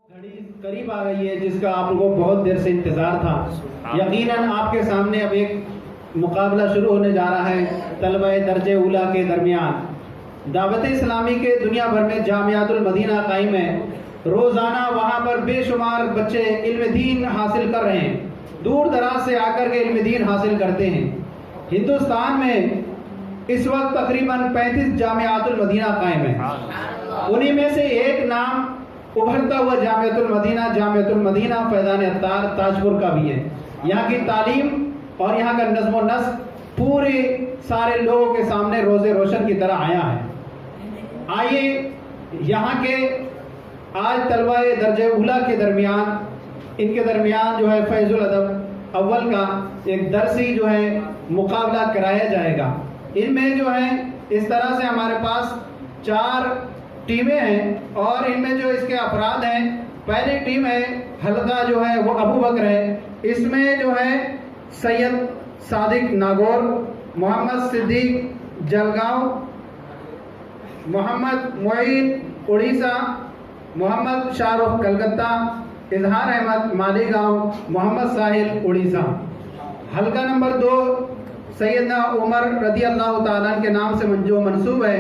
घड़ी करीब आ गई है जिसका आप लोगों को बहुत देर से इंतजार था। यकीनन आपके सामने अब एक मुकाबला शुरू होने जा रहा है तलबा दर्जे उला के दरमियान। दावत इस्लामी के दुनिया भर में जामियातुल मदीना कायम है। रोज़ाना वहाँ पर बेशुमार बच्चे इल्म दीन हासिल कर रहे हैं, दूर दराज से आकर के इल्म दीन हासिल करते हैं। हिंदुस्तान में इस वक्त तकरीबन 35 जामियातुल मदीना कायम है। उन्हीं में से एक नाम उभरता हुआ जामियातुल मदीना फैज़ान अत्तार ताजपुर का भी है। यहाँ की तालीम और यहाँ का नज़्म व नस्क पूरे सारे लोगों के सामने रोज़े रोशन की तरह आया है। आइए यहाँ के आज तलबाए दर्जे उला के दरमियान इनके दरमियान जो है फैज़ुल अदब अव्वल का एक दरसी जो है मुकाबला कराया जाएगा। इनमें जो है इस तरह से हमारे पास 4 टीमें हैं और इनमें जो इसके अफराद हैं, पहली टीम है हल्का जो है वो अबू बकर है। इसमें जो है सैयद सादिक नागौर, मोहम्मद सिद्दीक जलगांव, मोहम्मद मोइन उड़ीसा, मोहम्मद शाहरुख कलकत्ता, इजहार अहमद मालीगांव, मोहम्मद साहिल उड़ीसा। हल्का नंबर 2 सैयदना उमर रदी अल्लाह ताला के नाम से जो मंसूब है,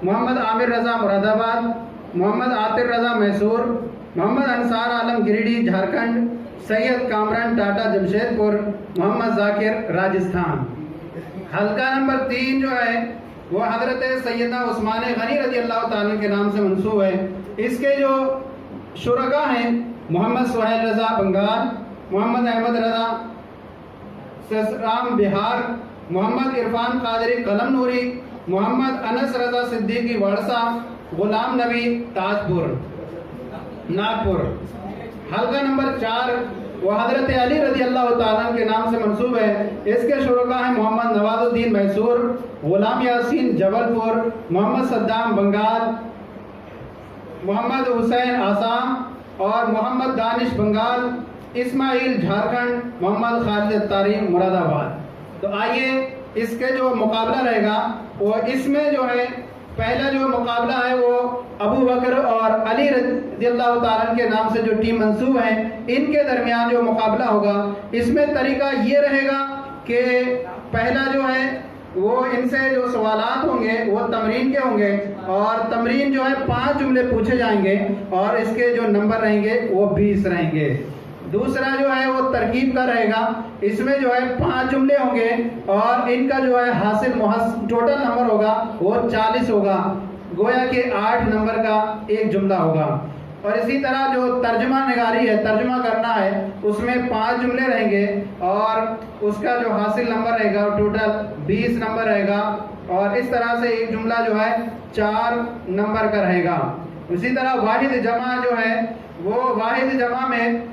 मोहम्मद आमिर रज़ा मुरादाबाद, मोहम्मद आतिर रज़ा मैसूर, मोहम्मद अंसार आलम गिरिडीह झारखंड, सैयद कामरान टाटा जमशेदपुर, मोहम्मद जाकिर राजस्थान। हल्का नंबर 3 जो है वो हजरत सैयदना उस्मान गनी रज़ी अल्लाह ताला के नाम से मंसूब है। इसके जो शुरका हैं मोहम्मद सुहेल रज़ा बंगाल, मोहम्मद अहमद रज़ा ससराम बिहार, मोहम्मद इरफान कादरी कलम नूरी, मोहम्मद अनस रज़ा सिद्दीकी वर्षा, गुलाम नबी ताजपुर नागपुर। हल्का नंबर 4 वो हजरत अली रज़ी अल्लाह ताला के नाम से मंसूब है। इसके शुरका हैं मोहम्मद नवाजुद्दीन मैसूर, गुलाम यासीन जबलपुर, मोहम्मद सद्दाम बंगाल, मोहम्मद हुसैन आसाम और मोहम्मद दानिश बंगाल, इस्माइल झारखंड, मोहम्मद खालिद तारीम मुरादाबाद। तो आइए इसके जो मुकाबला रहेगा वो इसमें जो है पहला जो मुकाबला है वो अबू बकर और अली रज़ियल्लाहु ताला के नाम से जो टीम मंसूब है इनके दरमियान जो मुकाबला होगा, इसमें तरीका ये रहेगा कि पहला जो है वो इनसे जो सवालात होंगे वो तमरीन के होंगे और तमरीन जो है 5 जुमले पूछे जाएंगे और इसके जो नंबर रहेंगे वो 20 रहेंगे। दूसरा जो है वो तरकीब का रहेगा, इसमें जो है 5 जुमले होंगे और इनका जो है हासिल टोटल नंबर होगा वो 40 होगा, गोया कि 8 नंबर का एक जुमला होगा। और इसी तरह जो तर्जमा निगारी है, तर्जमा करना है, उसमें 5 जुमले रहेंगे और उसका जो हासिल नंबर रहेगा टोटल 20 नंबर रहेगा और इस तरह से एक जुमला जो है 4 नंबर का रहेगा। इसी तरह वाहिद जमा जो है वो वाहिद जमा में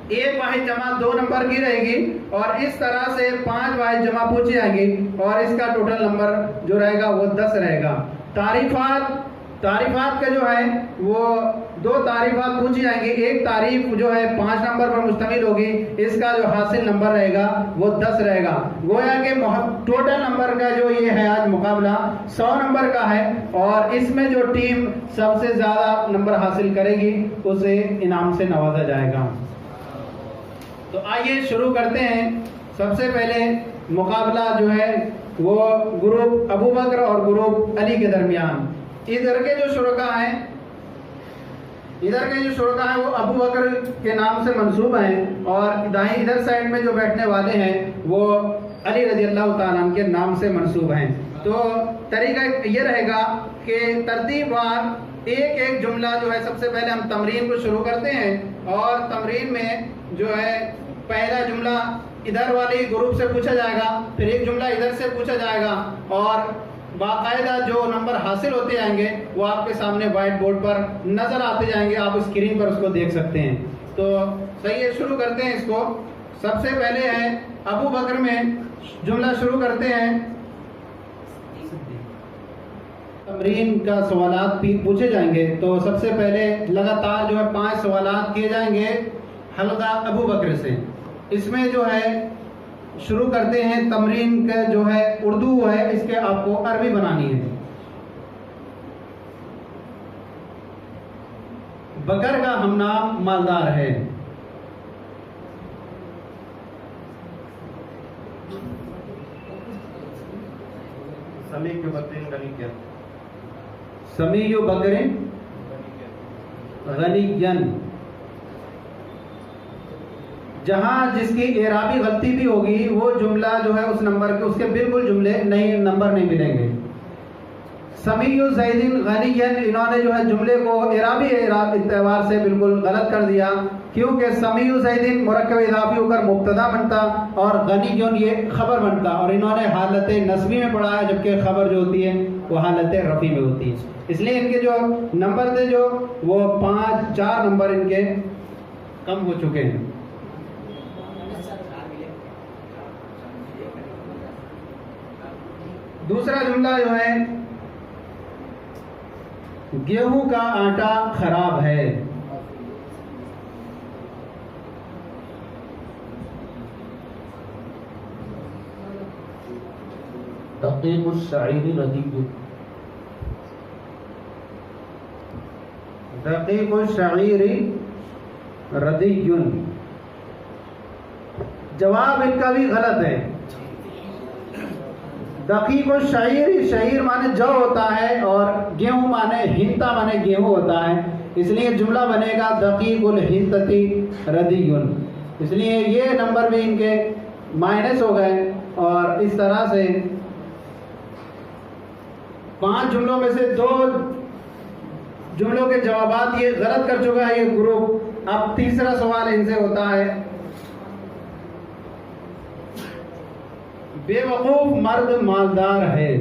एक वाहिद जमा 2 नंबर की रहेगी और इस तरह से 5 वाहिद जमा पूछी जाएंगी और इसका टोटल नंबर जो रहेगा वो 10 रहेगा। तारीफात का जो है वो 2 तारीफात पूछी जाएंगी। एक तारीफ जो है 5 नंबर पर मुश्तमिल होगी, इसका जो हासिल नंबर रहेगा वो 10 रहेगा। गोया के टोटल नंबर का जो ये है आज मुकाबला 100 नंबर का है और इसमें जो टीम सबसे ज्यादा नंबर हासिल करेगी उसे इनाम से नवाजा जाएगा। तो आइए शुरू करते हैं। सबसे पहले मुकाबला जो है वो ग्रुप अबू बकर और ग्रुप अली के दरमियान। इधर के जो शुरका हैं वो अबू बकर के नाम से मंसूब हैं और दाएं इधर साइड में जो बैठने वाले हैं वो अली रज़ी अल्लाह ताला के नाम से मंसूब हैं। तो तरीका ये रहेगा कि तरतीबवार एक जुमला जो है सबसे पहले हम तमरीन को शुरू करते हैं और तमरीन में जो है पहला जुमला इधर वाले ग्रुप से पूछा जाएगा, फिर एक जुमला इधर से पूछा जाएगा और बाकायदा जो नंबर हासिल होते जाएंगे वो आपके सामने व्हाइट बोर्ड पर नजर आते जाएंगे, आप स्क्रीन पर उसको देख सकते हैं। तो सही है, शुरू करते हैं इसको। सबसे पहले है अबू बकर में जुमला शुरू करते हैं। तमरीन का सवालात पूछे जाएंगे तो सबसे पहले लगातार जो है 5 सवालात किए जाएंगे हल्का अबू बकर से। इसमें जो है शुरू करते हैं तमरीन का जो है उर्दू है, इसके आपको अरबी बनानी है। बकर का हमनाम मालदार है। समीयु बकरिन गनियन। समीयु बकरिन गनियन। जहां जिसकी एराबी गलती भी होगी वो जुमला जो है उस नंबर के उसके बिल्कुल जुमले नहीं नंबर नहीं मिलेंगे। समीयु ज़ैदिन गनियन, इन्होंने जो है जुमले को एराबी एतबार से बिल्कुल गलत कर दिया, क्योंकि समीयु ज़ैदिन मुरक्कब इज़ाफ़ी होकर मुब्तदा बनता और गनियन ये खबर बनता, और इन्होंने हालत नस्बी में पढ़ा है, जबकि खबर जो होती है वो हालत रफ़ी में होती है। इसलिए इनके जो नंबर थे जो वो 4 नंबर इनके कम हो चुके हैं। दूसरा जुमला जो है, गेहूं का आटा खराब है। दक़ीक़ुश शईरी रदीयुन। दक़ीक़ुश शईरी रदीयुन। जवाब इनका भी गलत है। दक़ीक़ुश शईर, शईर माने जौ होता है और गेहूं माने हिंता माने गेहूं होता है, इसलिए जुमला बनेगा दक़ीक़ुल हिंतती रदीयुन। इसलिए ये नंबर भी इनके माइनस हो गए, और इस तरह से 5 जुमलों में से 2 जुमलों के जवाबात ये गलत कर चुका है ये ग्रुप। अब तीसरा सवाल इनसे होता है, बेवकूफ मर्द मालदार है।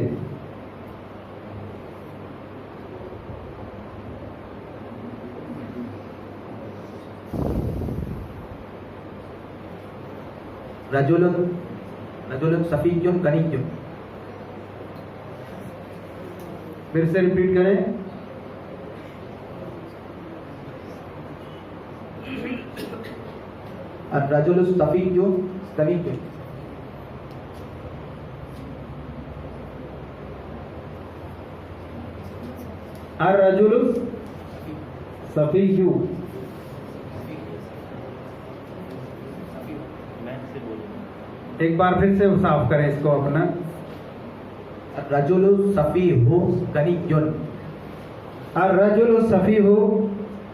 रजुलुन सफियुन गनियुन। फिर से रिपीट करें। रजुलुन सफियुन गनियुन। अर्रजुलु सफियु। एक बार फिर से साफ करें इसको अपना। रजुलु सफीहु गनियुन। अर्रजुलु सफीहु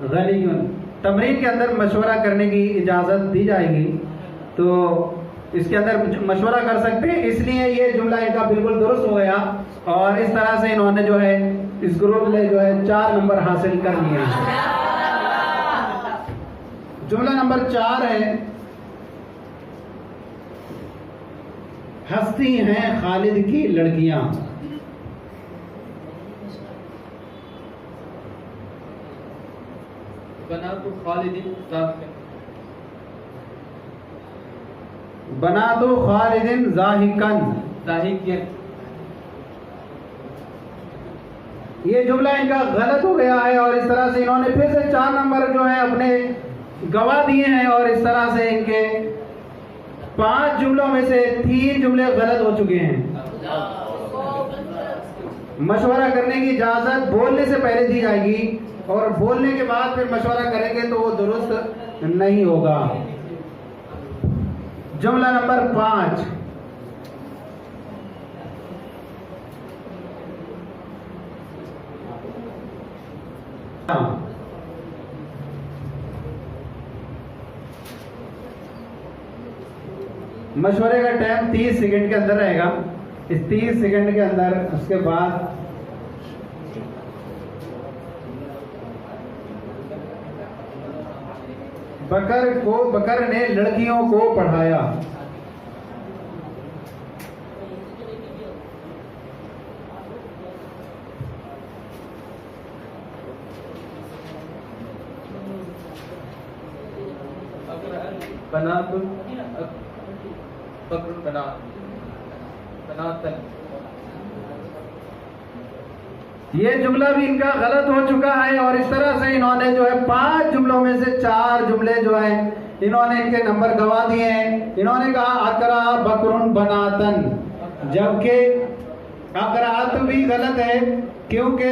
गनियुन। तमरीन के अंदर मशवरा करने की इजाज़त दी जाएगी, तो इसके अंदर मशवरा कर सकते हैं, इसलिए ये जुमला इनका बिल्कुल दुरुस्त हो गया, और इस तरह से इन्होंने जो है इस ग्रुप में जो है 4 नंबर हासिल कर लिए हैं। जुमला नंबर 4 है, हंसती हैं खालिद की लड़कियां। बनातु खालिदिन ज़ाहिकन। बनातु खालिदिन ज़ाहिकन। ज़ाहिकन। ये जुमला इनका गलत हो गया है, और इस तरह से इन्होंने फिर से 4 नंबर जो है अपने गवा दिए हैं, और इस तरह से इनके 5 जुमलों में से 3 जुमले गलत हो चुके हैं। मशवरा करने की इजाजत बोलने से पहले दी जाएगी, और बोलने के बाद फिर मशवरा करेंगे तो वो दुरुस्त नहीं होगा। जुमला नंबर 5, मशवरे का टाइम 30 सेकंड के अंदर रहेगा। इस 30 सेकंड के अंदर उसके बाद बकर ने लड़कियों को पढ़ाया। बनातुन बकरुन बनातन। ये जुमला भी इनका गलत हो चुका है, और इस तरह से इन्होंने जो है 5 जुमलों में से 4 जुमले जो है इन्होंने इनके नंबर गवा दिए हैं। इन्होंने कहा अकरा बकरुन बनातन, जबकि अब क़राअत भी गलत है क्योंकि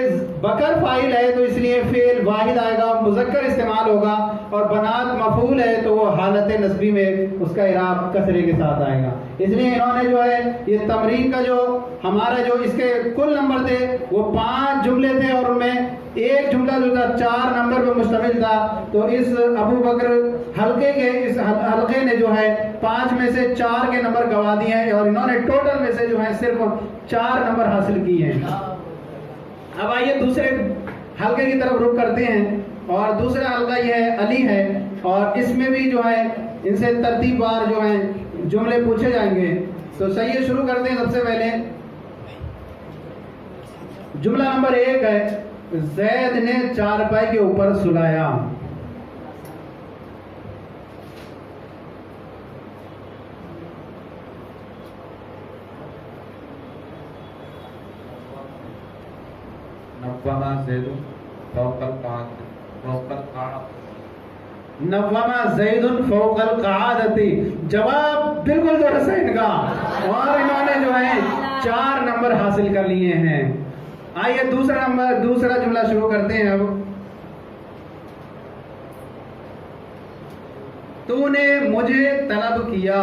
बकर फाइल है तो इसलिए फेल वाहिद आएगा, मुज़क्कर इस्तेमाल होगा, और बनात मफूल है तो वो हालत नस्बी में उसका इराब कसरे के साथ आएगा। इसलिए इन्होंने जो है ये तमरीन का जो हमारा जो इसके कुल नंबर थे वो 5 जुमले थे और उनमें एक जुमला जो था 4 नंबर पर मुश्तमिल था। तो इस अबू बकर हल्के के इस हल्के ने जो है 5 में से 4 के नंबर गवा दिए हैं और इन्होंने टोटल में से जो है सिर्फ 4 नंबर हासिल किए हैं। अब आइए दूसरे हल्के की तरफ रुख करते हैं और दूसरा हल्का ये है अली है और इसमें भी जो है इनसे तरतीबवार जो है जुमले पूछे जाएंगे। तो सही है, शुरू करते हैं। सबसे पहले जुमला नंबर 1 है, जैद ने चारपाई के ऊपर सुलाया। नव्वमा ज़ैदुन फ़ौक़ल नव्वमा ज़ैदुन फ़ौक़ल क़आदती। जवाब बिल्कुल दुरुस्त है इनका और इन्होंने जो है 4 नंबर हासिल कर लिए हैं। आइए दूसरा जुमला शुरू करते हैं। अब तूने मुझे तलब किया।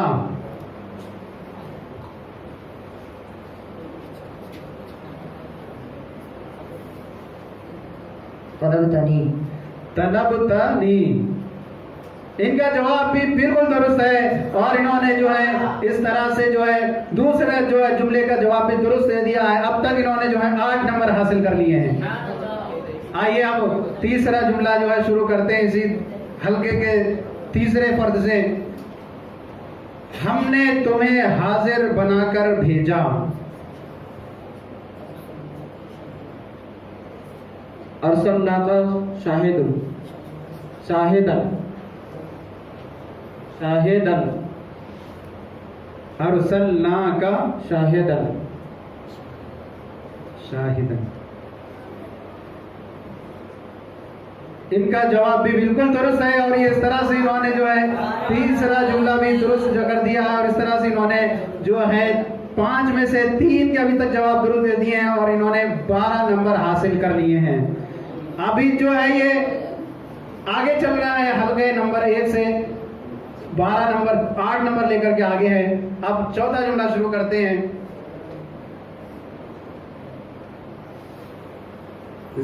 तलबतनी। इनका जवाब भी बिल्कुल दुरुस्त है और इन्होंने जो है इस तरह से जो है दूसरे जो है जुमले का जवाब भी दुरुस्त दे दिया है। अब तक इन्होंने जो है 8 नंबर हासिल कर लिए हैं। आइए अब तीसरा जुमला जो है शुरू करते हैं इसी हल्के के तीसरे फर्द से। हमने तुम्हें हाजिर बनाकर भेजा। अरसलनाका शाहिदन शाहिदन शाहिदन अरसलनाका शाहिदन शाहिदन। इनका जवाब भी बिल्कुल दुरुस्त है और ये इस तरह से इन्होंने जो है तीसरा जुमला भी दुरुस्त कर दिया है और इस तरह से इन्होंने जो है 5 में से 3 के अभी तक जवाब दुरुस्त दे दिए हैं और इन्होंने 12 नंबर हासिल कर लिए हैं। अभी जो है ये आगे चल रहा है हल्के नंबर 1 से 12 नंबर 8 नंबर लेकर के आगे है। अब चौथा जुमला शुरू करते हैं।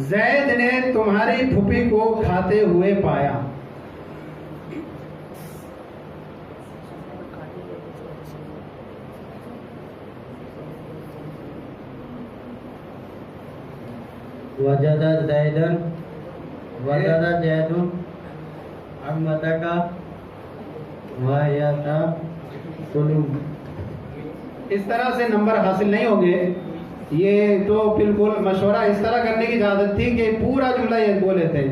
जैद ने तुम्हारी फूफी को खाते हुए पाया। वजदा ज़ैदन वजदा ज़ैदुन अम्मतका वयता सुलूम। इस तरह से नंबर हासिल नहीं होंगे। ये तो बिल्कुल मशवरा इस तरह करने की इजाजत थी कि पूरा जुमला ये बोले थे।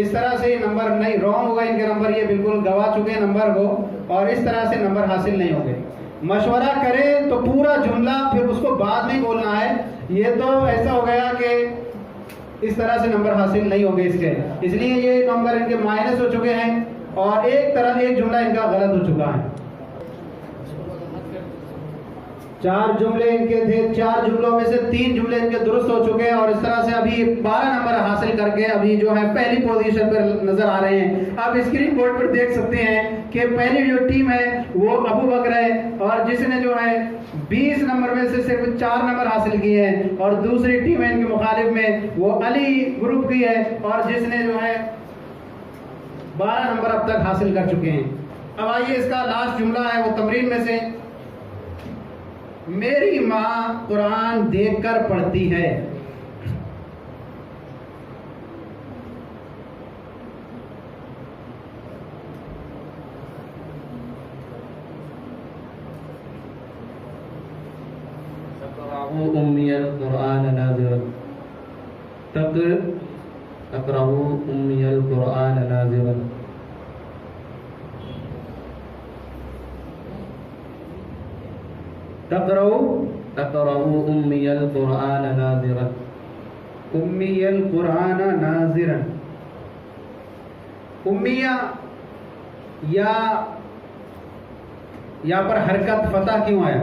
इस तरह से नंबर नहीं रॉन्ग होगा इनके नंबर, ये बिल्कुल गवा चुके हैं नंबर को और इस तरह से नंबर हासिल नहीं होंगे। मशवरा करें तो पूरा जुमला फिर उसको बाद में बोलना है। ये तो ऐसा हो गया कि इस तरह से नंबर हासिल नहीं होंगे इसके, इसलिए ये नंबर इनके माइनस हो चुके हैं और एक जुमला इनका गलत हो चुका है। 4 जुमले इनके थे, 4 जुमलों में से 3 जुमले इनके दुरुस्त हो चुके हैं और इस तरह से अभी 12 नंबर हासिल करके अभी जो है पहली पोजीशन पर नजर आ रहे हैं। आप स्क्रीन बोर्ड पर देख सकते हैं कि पहली जो टीम है वो अबू बकर है और जिसने जो है 20 नंबर में से सिर्फ 4 नंबर हासिल किए हैं और दूसरी टीम है इनके मुखालिफ में वो अली ग्रुप की है और जिसने जो है 12 नंबर अब तक हासिल कर चुके हैं। अब आइए इसका लास्ट जुमला है वो तमरीन में से। मेरी माँ कुरान देखकर पढ़ती है। तक़रअू उम्मियल कुरान नाज़िरन तक़रअू उम्मियल कुरान नाज़िरन। तक़रअू उम्मियल कुरान नाज़िरन। उम्मियल कुरान नाज़िरन। उम्मिया या यहाँ पर हरकत फतह क्यों आया?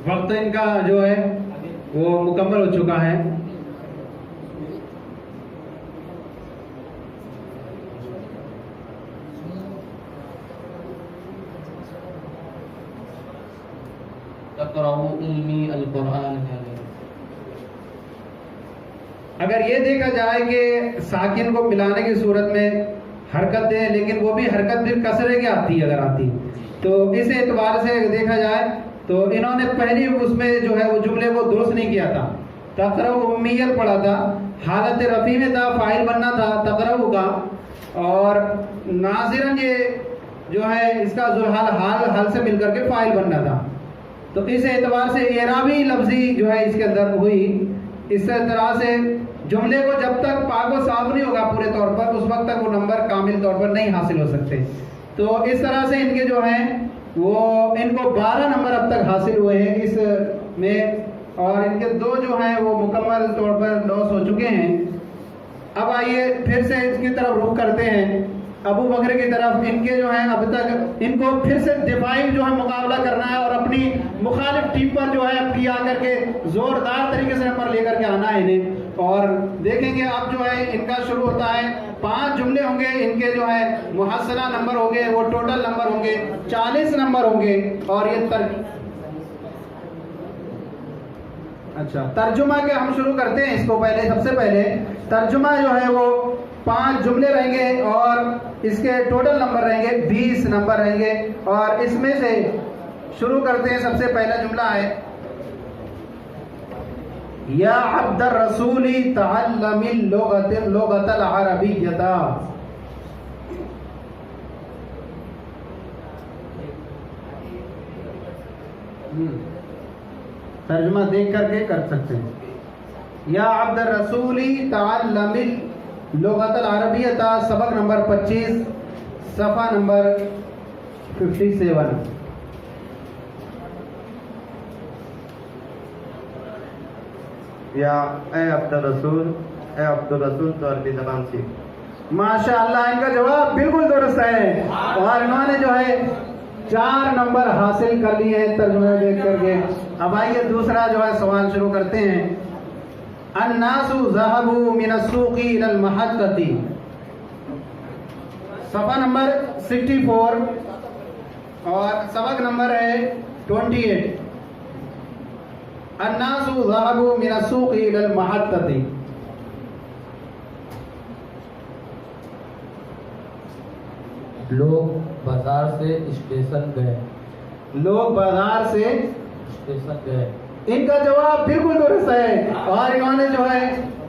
वक्त इनका जो है वो मुकम्मल हो चुका है। तक़रअू उम्मी अल कुरान नाज़िरन। अगर ये देखा जाए कि साकिन को मिलाने की सूरत में हरकत दे, लेकिन वो भी हरकत भी कसरे की आती है, अगर आती तो इस एतबार से देखा जाए तो इन्होंने पहली उसमें जो है वो जुमले को दुरुस्त नहीं किया था। तक़रअू उम्मियल पढ़ा था, हालत रफ़ी में था, फाइल बनना था तक़रअू का, और नाज़िरन ये जो है इसका जुल्हाल हाल से मिलकर के फाइल बनना था। तो इस एतबार से एराबी लफ्जी जो है इसके अंदर हुई। इस तरह से जुमले को जब तक पाक व साफ नहीं होगा पूरे तौर पर, उस वक्त तक वो नंबर कामिल तौर पर नहीं हासिल हो सकते। तो इस तरह से इनके जो हैं वो इनको 12 नंबर अब तक हासिल हुए हैं इस में, और इनके 2 जो हैं वो मुकम्मल तौर पर लॉस हो चुके हैं। अब आइए फिर से इसकी तरफ रुख करते हैं अबू बकर की तरफ। इनके जो है अब तक इनको फिर से दिफाई जो है मुकाबला करना है और अपनी मुखालिफ टीम पर जो है किया करके जोरदार तरीके से नंबर लेकर के आना है इन्हें। और देखेंगे अब जो है इनका शुरू होता है, 5 जुमले होंगे इनके जो है मुहस्सना नंबर होंगे, वो टोटल नंबर होंगे 40 नंबर होंगे। और ये तर्जुमा के हम शुरू करते हैं इसको। पहले सबसे पहले तर्जुमा जो है वो 5 जुमले रहेंगे और इसके टोटल नंबर रहेंगे 20 नंबर रहेंगे। और इसमें से शुरू करते हैं, सबसे पहला जुमला है या अब्दर रसूली तअल्लमिल लुगतल अरबिय्यता। तर्जुमा देख करके कर सकते हैं। या अब्दर रसूली तअल्लमिल लुगतल अरबिय्यता, सबक नंबर 25, सफ़ा नंबर 57। या ए अब्दुल रसूल तो अरबी ज़बान सीख। माशाअल्लाह, इनका जवाब बिल्कुल दुरुस्त है और इन्होंने जो है 4 नंबर हासिल कर लिए हैं तर्जुमा देख करके। अब आइए दूसरा जो है सवाल शुरू करते हैं। अन्नासु ज़हबू मिनस्सूक़ी इलल महत्तती, सफ़ा नंबर 64 और सबक नंबर है 28। अन्नासु ज़हबू मिनस्सूक़ी इलल महत्तती। लोग बाजार से स्टेशन गए। लोग बाजार से स्टेशन गए। इनका जवाब बिल्कुल दुरुस्त है और इन्होंने जो है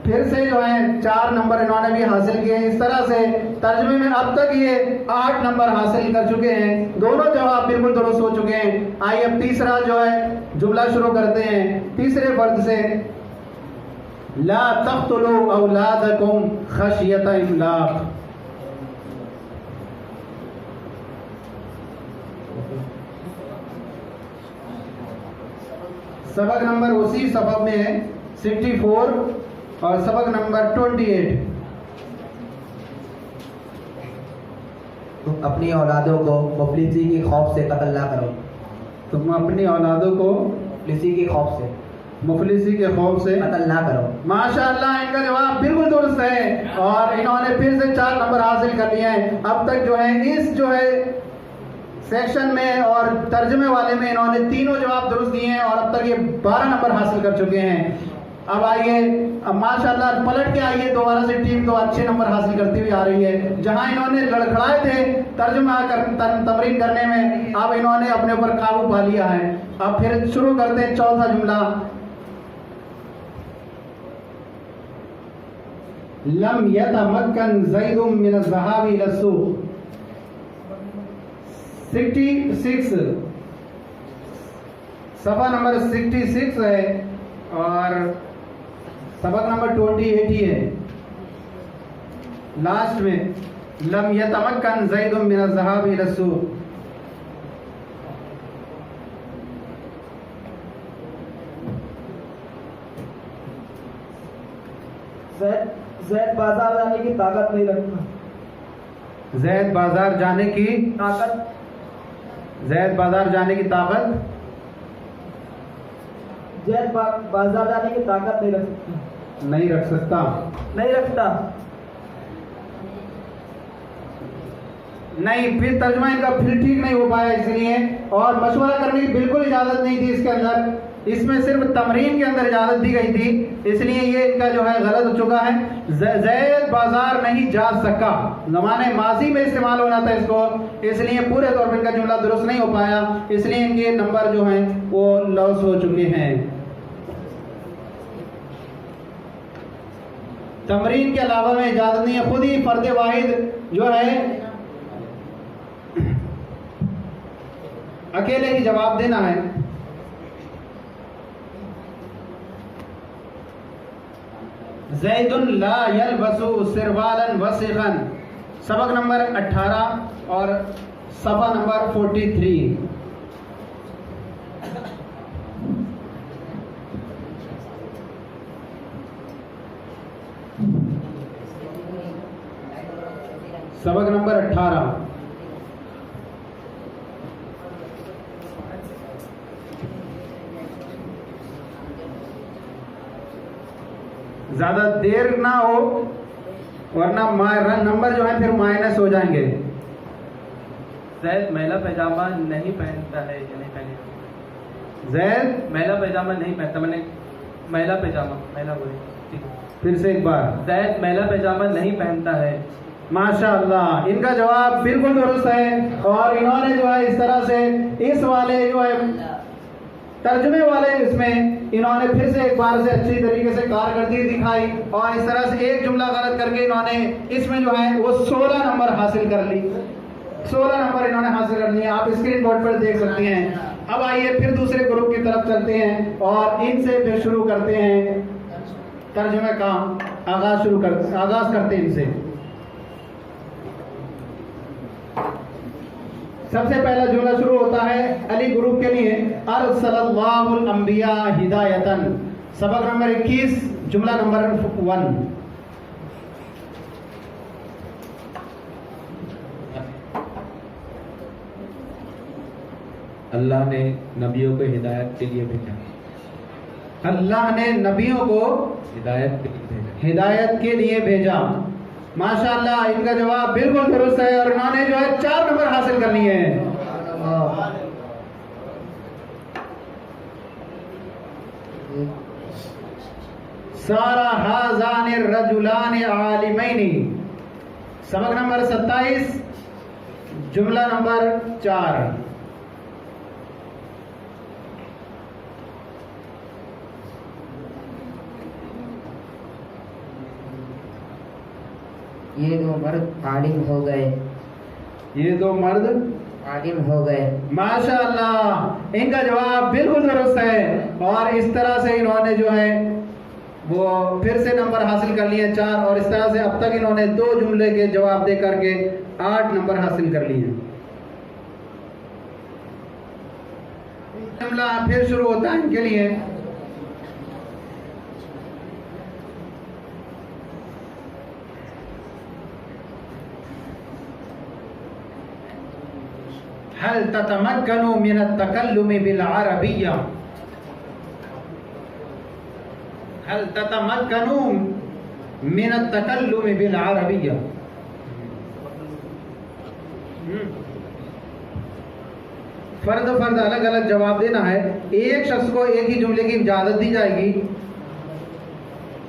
फिर से जो है 4 नंबर इन्होंने भी हासिल किए। इस तरह से तर्जुमे में अब तक ये 8 नंबर हासिल कर चुके हैं। दोनों जवाब बिल्कुल दुरुस्त हो चुके हैं। आइए अब तीसरा जो है जुमला शुरू करते हैं तीसरे फर्द से। ला तक़्तुलू औलादकुम खशियत इमलाक। सबक नंबर उसी सबक में है 64 और सबक नंबर 28। तुम अपनी औलादों को मुफलिसी के खौफ से कत्ल ना करो। तुम अपनी औलादों को मुफलिसी के खौफ से मुफलिसी के खौफ से कत्ल ना करो। माशाअल्लाह, इनका जवाब बिल्कुल दुरुस्त है और इन्होंने फिर से 4 नंबर हासिल कर लिए हैं। अब तक जो है इस जो है सेक्शन में और तर्जुमे वाले में इन्होंने तीनों जवाब दुरुस्त दिए हैं और अब तक ये 12 नंबर हासिल कर चुके हैं। अब आइए, अब माशाअल्लाह पलट के आइए दोबारा से टीम तो अच्छे नंबर हासिल करती हुई आ रही है। जहां इन्होंने लड़खड़ाए थे तर्जुमा तमरीन करने में, अब इन्होंने अपने ऊपर काबू पा लिया है। अब फिर शुरू करते हैं चौथा जुमला। लम यतमक्कन ज़ैदुम मिन ज़हाबी इला सूक़। 66 सफ़ा नंबर 66 है और सबक नंबर 28 ही है। लास्ट में लम यतमक्कन ज़ैदुम मिन ज़हाबी इला सूक़। ज़ैद बाजार जाने की ताकत नहीं रखता। ज़ैद बाजार जाने की ताकत जैद बाजार जाने की ताकत नहीं रख सकता। नहीं रख सकता। नहीं रखता। नहीं, फिर तर्जुमा इनका फिर ठीक नहीं हो पाया इसलिए, और मशवरा करने की बिल्कुल इजाजत नहीं थी इसके अंदर, इसमें सिर्फ तमरीन के अंदर इजाजत दी गई थी, इसलिए ये इनका जो है गलत हो चुका है। जैद बाजार नहीं जा सका, जमाने माजी में इस्तेमाल होना था इसको, इसलिए पूरे तौर पर इनका जुमला दुरुस्त नहीं हो पाया, इसलिए इनके नंबर जो हैं वो लॉस हो चुके हैं। तमरीन के अलावा में इजाजत नहीं है, खुद ही फर्द वाहिद जो है अकेले ही जवाब देना है। ज़ैदुन ला यलबसु सिरवालन वसिगन, सबक नंबर 18 और सफ़ा नंबर 43। सबक नंबर 18। ज्यादा देर ना हो वरना नंबर जो है फिर माइनस हो जाएंगे। जैद महिला पैजामा नहीं पहनता है या नहीं पहने? जैद महिला पैजामा नहीं पहनता, मैंने महिला पैजामा महिला बोली, ठीक है। फिर से एक बार, जैद महिला पैजामा नहीं पहनता है। माशाअल्लाह, इनका जवाब बिल्कुल दुरुस्त है, और इन्होंने जो है इस तरह से इस वाले जो है तर्जुमे वाले इसमें इन्होंने फिर से एक बार से अच्छी तरीके से कारकर्दगी दिखाई, और इस तरह से एक जुमला गलत करके इन्होंने इसमें जो है वो 16 नंबर हासिल कर ली। 16 नंबर इन्होंने हासिल कर लिए, आप स्क्रीन बोर्ड पर देख सकते हैं। अब आइए फिर दूसरे ग्रुप की तरफ चलते हैं और इनसे फिर शुरू करते हैं तर्जुमे का आगाज करते हैं इनसे। सबसे पहला जुमला शुरू होता है अली ग्रुप के लिए, अरसलल्लाहुल अंबिया हिदायतन, सबक नंबर 21, जुमला नंबर 1। अल्लाह ने नबियों को हिदायत के लिए भेजा। अल्लाह ने नबियों को हिदायत के लिए भेजा। हिदायत के लिए भेजा। माशाअल्लाह, इनका जवाब बिल्कुल दुरुस्त है, और इन्होंने जो है 4 नंबर हासिल कर लिए हैं। सारा हाजान रजुलान आलिमैनी, सबक नंबर 27, जुमला नंबर 4। ये दो मर्द आलिम हो गए। ये दो मर्द आलिम हो गए। माशाअल्लाह, इनका जवाब बिल्कुल दुरुस्त है, और इस तरह से इन्होंने जो है वो फिर से नंबर हासिल कर लिए 4, और इस तरह से अब तक इन्होंने 2 जुमले के जवाब दे करके 8 नंबर हासिल कर लिए। जुमला फिर शुरू होता है इनके लिए, हल ततमक्कनु मिन अत-तकल्लुम बिल अरबिय्या, हल ततमक्कनु मिन अत-तकल्लुम बिल अरबिय्या। फर्द फर्द अलग अलग जवाब देना है, एक शख्स को एक ही जुमले की इजाजत दी जाएगी।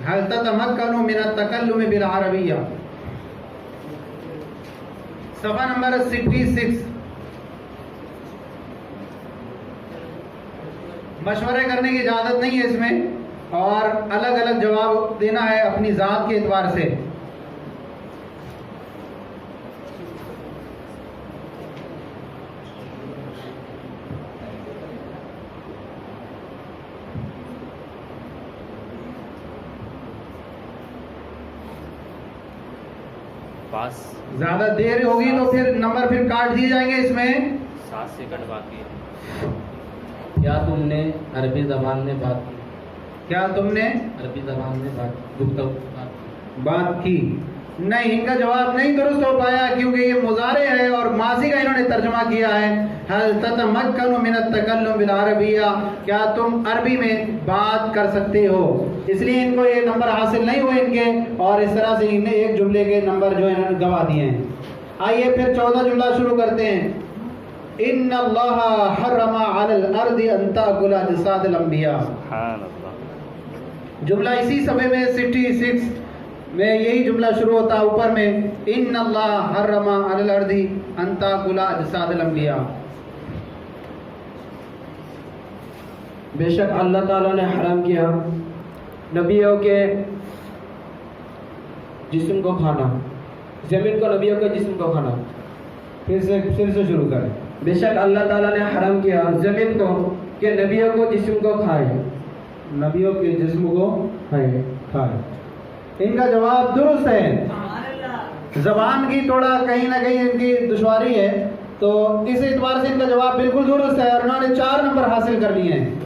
हल ततमक्कनु मिन अत-तकल्लुम बिल अरबिय्या, सफ़ा नंबर 66। मशवरे करने की इजाजत नहीं है इसमें, और अलग अलग जवाब देना है अपनी जात के एतबार से। पास ज्यादा देर होगी तो फिर नंबर फिर काट दिए जाएंगे इसमें। 7 सेकंड बाकी है। क्या तुमने अरबी जबान में बात की? क्या तुमने अरबी जबान में बात बात की? नहीं, इनका जवाब नहीं दुरुस्त हो पाया क्योंकि ये मुजारे है और माजी का इन्होंने तर्जुमा किया है। हल ततमक्कनु मिनत तकल्लुम बिल अरबिया, क्या तुम अरबी में बात कर सकते हो, इसलिए इनको ये नंबर हासिल नहीं हुए इनके, और इस तरह से इन्हें एक जुमले के नंबर जो इन्होंने गवा दिए हैं। आइए फिर 14 जुमला शुरू करते हैं। इन्नल्लाह हर्रमा अलल अर्दि अन ताकुला जसादल अंबिया। जुमला इसी सफ़े में 66 में यही जुमला शुरू होता है ऊपर में, इन्नल्लाह हर्रमा अलल अर्दि अन ताकुला जसादल अंबिया। बेशक अल्लाह ताला ने हराम किया नबियों के जिस्म को खाना, जमीन को नबियों के जिस्म को खाना। फिर से शुरू करें। बेशक अल्लाह ताला ने हराम किया जमीन को कि नबियों को जिस्म को खाए, नबियों के जिस्म को खाए। इनका जवाब दुरुस्त है। जबान की थोड़ा कहीं ना कहीं इनकी दुश्वारी है, तो इस एतबार से इनका जवाब बिल्कुल दुरुस्त है और उन्होंने 4 नंबर हासिल कर लिए हैं।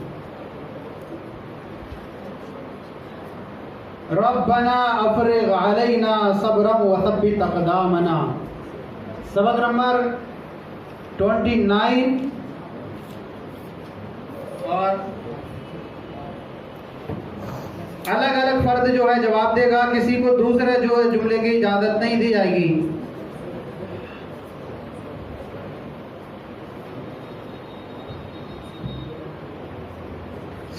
रब्बना अफरिग अलैना सब्रम व थब्बित अक़दामना। सबक नंबर 29 और अलग अलग फर्द जो है जवाब देगा, किसी को दूसरे जो है जुमले की इजाजत नहीं दी जाएगी।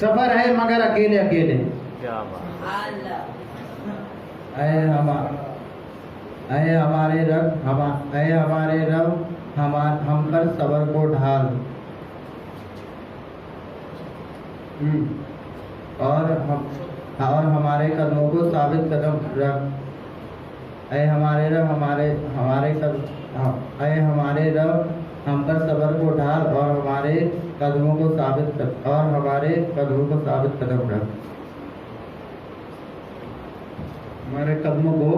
सफर है मगर अकेले अकेले। ऐ हमारे रब हम पर सबर को ढाल और हमारे कदमों को साबित कदम रख। ऐ हमारे रब हम पर सबर को ढाल और हमारे कदमों को साबित कदम रख। हमारे कदमों को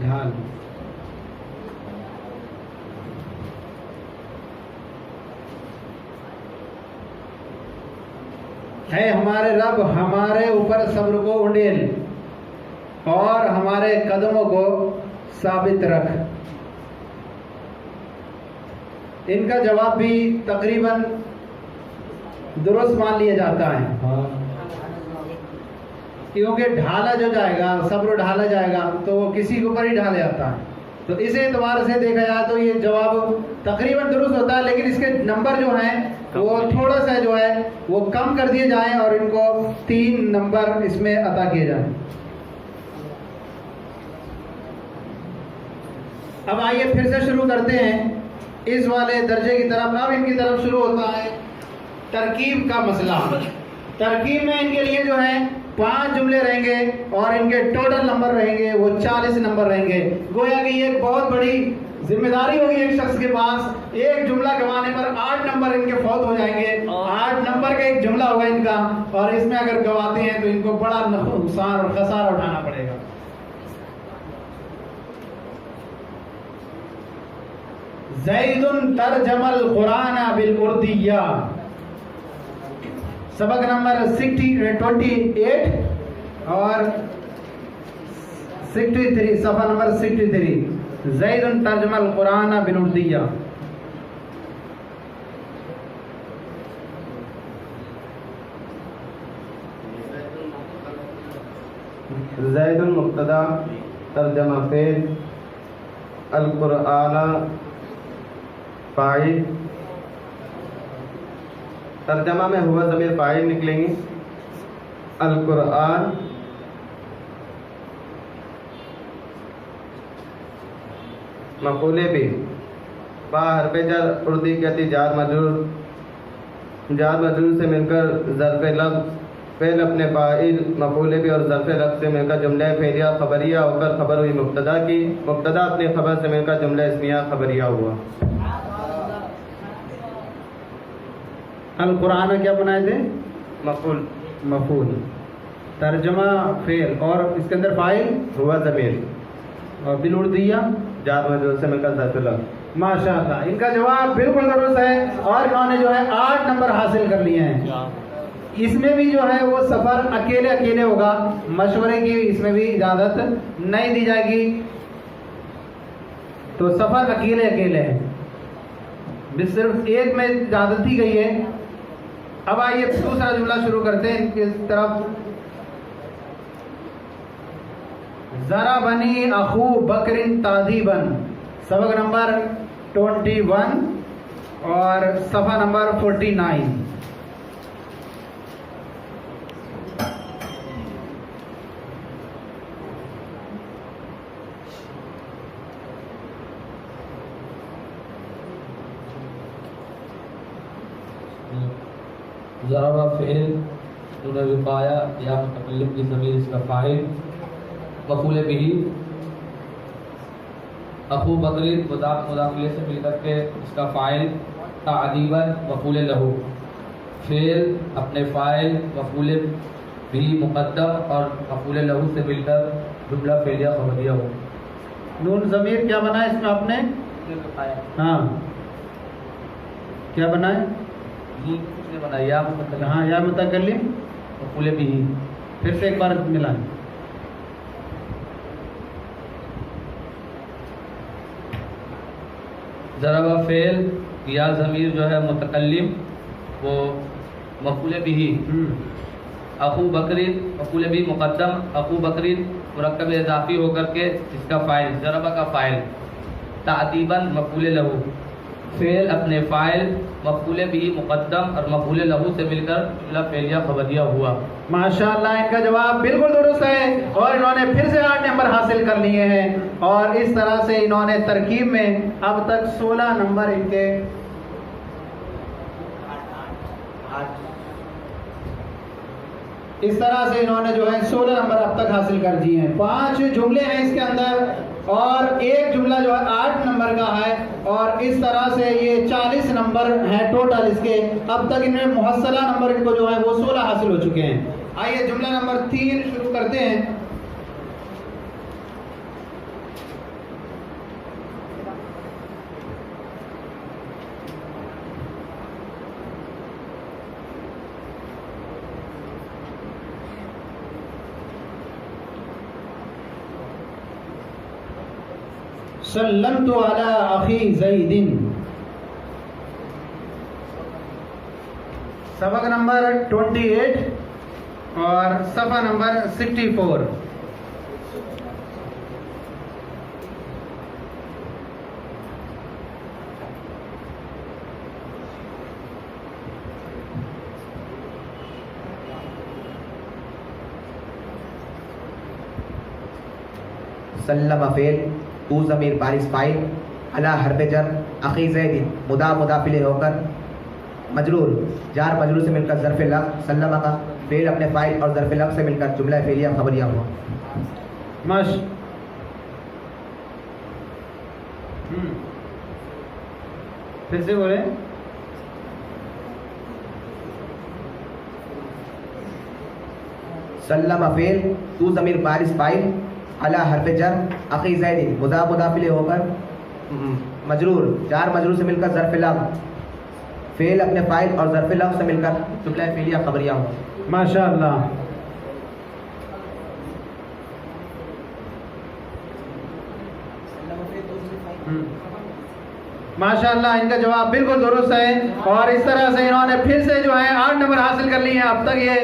ढाल। है हमारे रब हमारे ऊपर सब्र को उंडेल और हमारे कदमों को साबित रख। इनका जवाब भी तकरीबन दुरुस्त मान लिया जाता है, क्योंकि ढाला जो जाएगा, सब्र ढाला जाएगा तो वो किसी के ऊपर ही ढाला जाता है। तो इस एतबार से देखा जाए तो ये जवाब तकरीबन दुरुस्त होता है, लेकिन इसके नंबर जो हैं वो थोड़ा सा जो है वो कम कर दिए जाएं और इनको 3 नंबर इसमें अता किए जाएं। अब आइए फिर से शुरू करते हैं इस वाले दर्जे की तरफ। अब इनकी तरफ शुरू होता है तरकीब का मसला। तरकीब में इनके लिए जो है 5 जुमले रहेंगे और इनके टोटल नंबर रहेंगे वो 40 नंबर रहेंगे। गोया कि ये एक बहुत बड़ी जिम्मेदारी होगी एक शख्स के पास। एक जुमला गवाने पर 8 नंबर इनके फौत हो जाएंगे। 8 नंबर का एक जुमला होगा इनका, और इसमें अगर गवाते हैं तो इनको बड़ा नुकसान और खसारा उठाना पड़ेगा। ज़ैदुन तर्जमल कुरान बिल उर्दिया। सबक नंबर 28 और 63, सफा नंबर 63। ज़ैदुन तर्जमल कुरान बिल उर्दिया। ज़ैदुन मुब्तदा तर्जमा फ़ेल, अल कुरआन फ़ाइल। तर्जमा में हुआ ज़मीर फ़ाइल निकलेंगे। अल कुरआन मक़ूले भी बा हरफ़े जर उर्दी कहती जार मजरूर से मिलकर ज़र्फ़े लफ्ज़ फ़ेल अपने फ़ाइल मक़ूले भी और ज़र्फ़े लफ्ज़ से मिलकर जुमला फ़ेलिया ख़बरिया होकर खबर हुई मुब्तदा की। मुब्तदा अपनी खबर से मिलकर जुमला इस्मिया ख़बरिया हुआ। अल कुरान क्या बनाए थे? मफूल। तर्जमा फेल और इसके अंदर फाइल हुआ ज़मीर और बिल उर्दिया जार मजरूर से मिलकर ज़र्फ़े लफ्ज़। माशाअल्लाह, इनका जवाब बिल्कुल दुरुस्त है और इन्होंने जो है 8 नंबर हासिल कर लिए हैं। इसमें भी जो है वो सफर अकेले अकेले होगा, मशवरे की इसमें भी इजाजत नहीं दी जाएगी। तो सफर अकेले अकेले है, सिर्फ एक में इजाजत दी गई है। अब आइए दूसरा जुमला शुरू करते हैं इनकी तरफ। जरा बनी अखू बकरिन तादीबन, सबक नंबर 21 और सफा नंबर 49। ज़राबा फ़ेल नून विक़ाया या मुतकल्लिम की ज़मीर इसका फ़ाइल, मफ़ूल बिही अखू बकरीद मुदाफ़िले से मिलकर के इसका फ़ाइल, तादीबन मफ़ूल लहू, फ़ेल अपने फ़ाइल, मफ़ूल बिही मुक़द्दम और मफ़ूल लहू से मिलकर जुमला फ़ेलिया ख़बरिया हो। नून ज़मीर क्या बना है इसमें आपने? हाँ, क्या बना है? किसने बनाया? या मुतकल्लिम। हाँ, या मुतकल्लिम मफ़ूल बिही। फिर से एक बार मिलाएं। ज़राबा फ़ेल या ज़मीर जो है मुतकल्लिम वो मफ़ूल बिही, अखू बकरीद मफ़ूल बिही मुक़द्दम, अखू बकरीद मुरक्कब इज़ाफ़ी होकर के इसका फ़ाइल, ज़राबा का फ़ाइल, तादीबन मफ़ूल लहू, फ़ेल अपने फ़ाइल, मफ़ूल बिही मुक़द्दम और मफ़ूल लहू से मिलकर जुमला फ़ेलिया ख़बरिया हुआ। माशाअल्लाह, इनका जवाब बिल्कुल दुरुस्त है और इन्होंने फिर से 8 नंबर हासिल कर लिए हैं और इस तरह से इन्होंने तरकीब में अब तक 16 नंबर इनके इस तरह से इन्होंने जो है 16 नंबर अब तक हासिल कर दिए हैं। 5 जुमले हैं इसके अंदर और एक जुमला जो है 8 नंबर का है और इस तरह से ये 40 नंबर हैं टोटल इसके। अब तक इनमें मुहस्सला नंबर इनको जो है वो 16 हासिल हो चुके हैं। आइए जुमला नंबर 3 शुरू करते हैं। सल्लमतु अला अखी ज़ैदिन, सबक नंबर 28 और सफ़ा नंबर 64। सल्लम फ़ेल, तू ज़मीर बारिश फ़ाइल, अला हरफ जर, अखी ज़ैदिन मुदाफ़िले होकर मजरूर, जार मजरूर से मिलकर ज़र्फ़ लफ़्ज़, सल्लम का फ़ेल अपने फ़ाइल और ज़र्फ़ लफ़्ज़ से मिलकर जुमला फ़ेलिया ख़बरिया हुआ। माश फिर से बोले। सल्लम फ़ेल, तू ज़मीर बारिश फ़ाइल, अला हरफ जर, अखी ज़ैदिन मुदाफ़िले होकर मजरूर, जार मजरूर से मिलकर ज़र्फ़ लफ़्ज़, फ़ेल अपने फ़ाइल और ज़र्फ़ लफ़्ज़ से मिलकर जुमला फ़ेलिया ख़बरिया हुआ। माशाअल्लाह, माशाअल्लाह, इनका जवाब बिल्कुल दुरुस्त है और इस तरह से इन्होंने फिर से जो है 8 नंबर हासिल कर लिए हैं। अब तक ये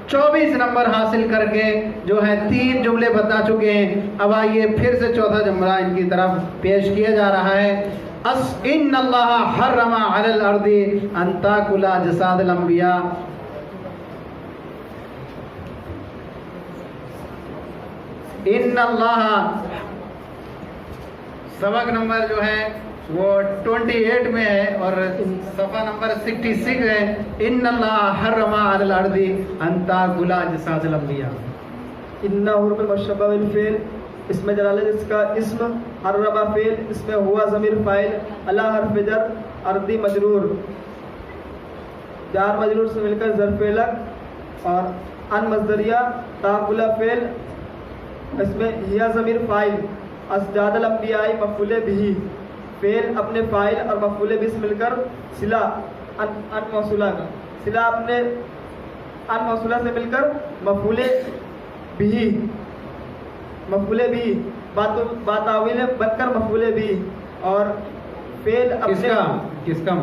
24 नंबर हासिल करके जो है 3 जुमले बता चुके हैं। अब आइए फिर से चौथा जुमला इनकी तरफ पेश किया जा रहा है। अस इन्नल्लाह हर्रमा अलल अर्दी अन ताकुला जसादल अंबिया, इन्नल्लाह सबक नंबर जो है वो 28 में है और सफ़ा नंबर 66 है। इन्नल्लाह हर्रमा अलल अर्दी अन ताकुला जसादल अंबिया। इन्ना हुर्फ मशब्बह बिल फ़ेल, इसमें जलालत इसका इस्म, हर्रमा फ़ेल, इसमें हुआ ज़मीर फ़ाइल, अला हर्फ जर, अर्दी मजरूर, जार मजरूर से मिलकर ज़र्फ़ लक और अन मज़दरिया, ताकुला फ़ेल, इसमें हिया ज़मीर फ़ाइल, असजादल अंबियाई मफ़ूल बिही, फ़ेल अपने फ़ाइल और मफ़ूल बिही से मिलकर सिला अन मौसूला का, सिला अपने अन मौसूला से मिलकर मफूले भी बाताविल बनकर मफूले भी। और फेल किसका किसका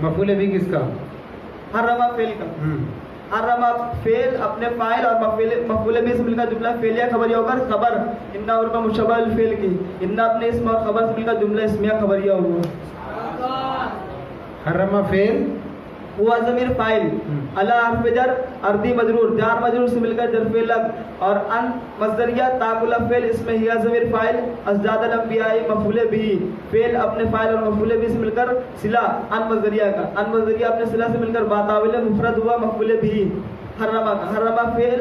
मफूले भी किसका? हर्रमा फेल का। हर्रमा फेल अपने फाइल और मफूले भी से मिलकर जुमला फेलिया खबरिया होकर खबर इन्ना और का मुशब्बह फेल की इन्ना अपने इसम और खबर से मिलकर जुमला इसमिया खबरिया हुआ। हर्रमा फेल हुआ ज़मीर फाइल अला हर्फ जर अर्दी मजरूर जार मजरूर से मिलकर जरफे लग। और अन मज़दरिया ताकुला फेल इसमें हिया ज़मीर फाइल अज़दादल अंबियाई मफूले भी फेल अपने फाइल और मफूले भी से मिलकर सिला अन मज़दरिया का। अन मज़दरिया अपने सिला से मिलकर बाताविल मुफरद हुआ मफूले भी। हर्रमा का हर्रमा फेल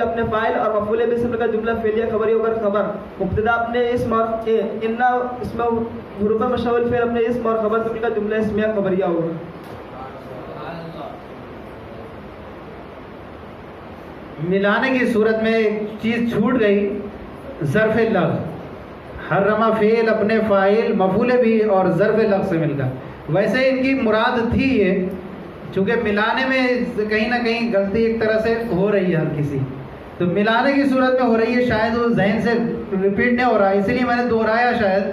अपने फाइल और मफूले भी से मिलकर जुमला फेलिया खबरी होकर खबर मुब्तदा अपने इसम और इन्ना इसमें हुरूफ मुशव्वल फेल अपने इसम और खबर से मिलकर जुमला इसमिया खबरिया होगा। मिलाने की सूरत में एक चीज छूट गई, ज़र्फ़ लफ़्ज़। हर्रमा फेल अपने फ़ाइल मफूले भी और ज़र्फ़ लफ़्ज़ से मिलकर। वैसे इनकी मुराद थी ये, चूँकि मिलाने में कहीं ना कहीं गलती एक तरह से हो रही है हर किसी, तो मिलाने की सूरत में हो रही है, शायद वो जहन से रिपीट नहीं हो रहा, इसलिए मैंने दोहराया शायद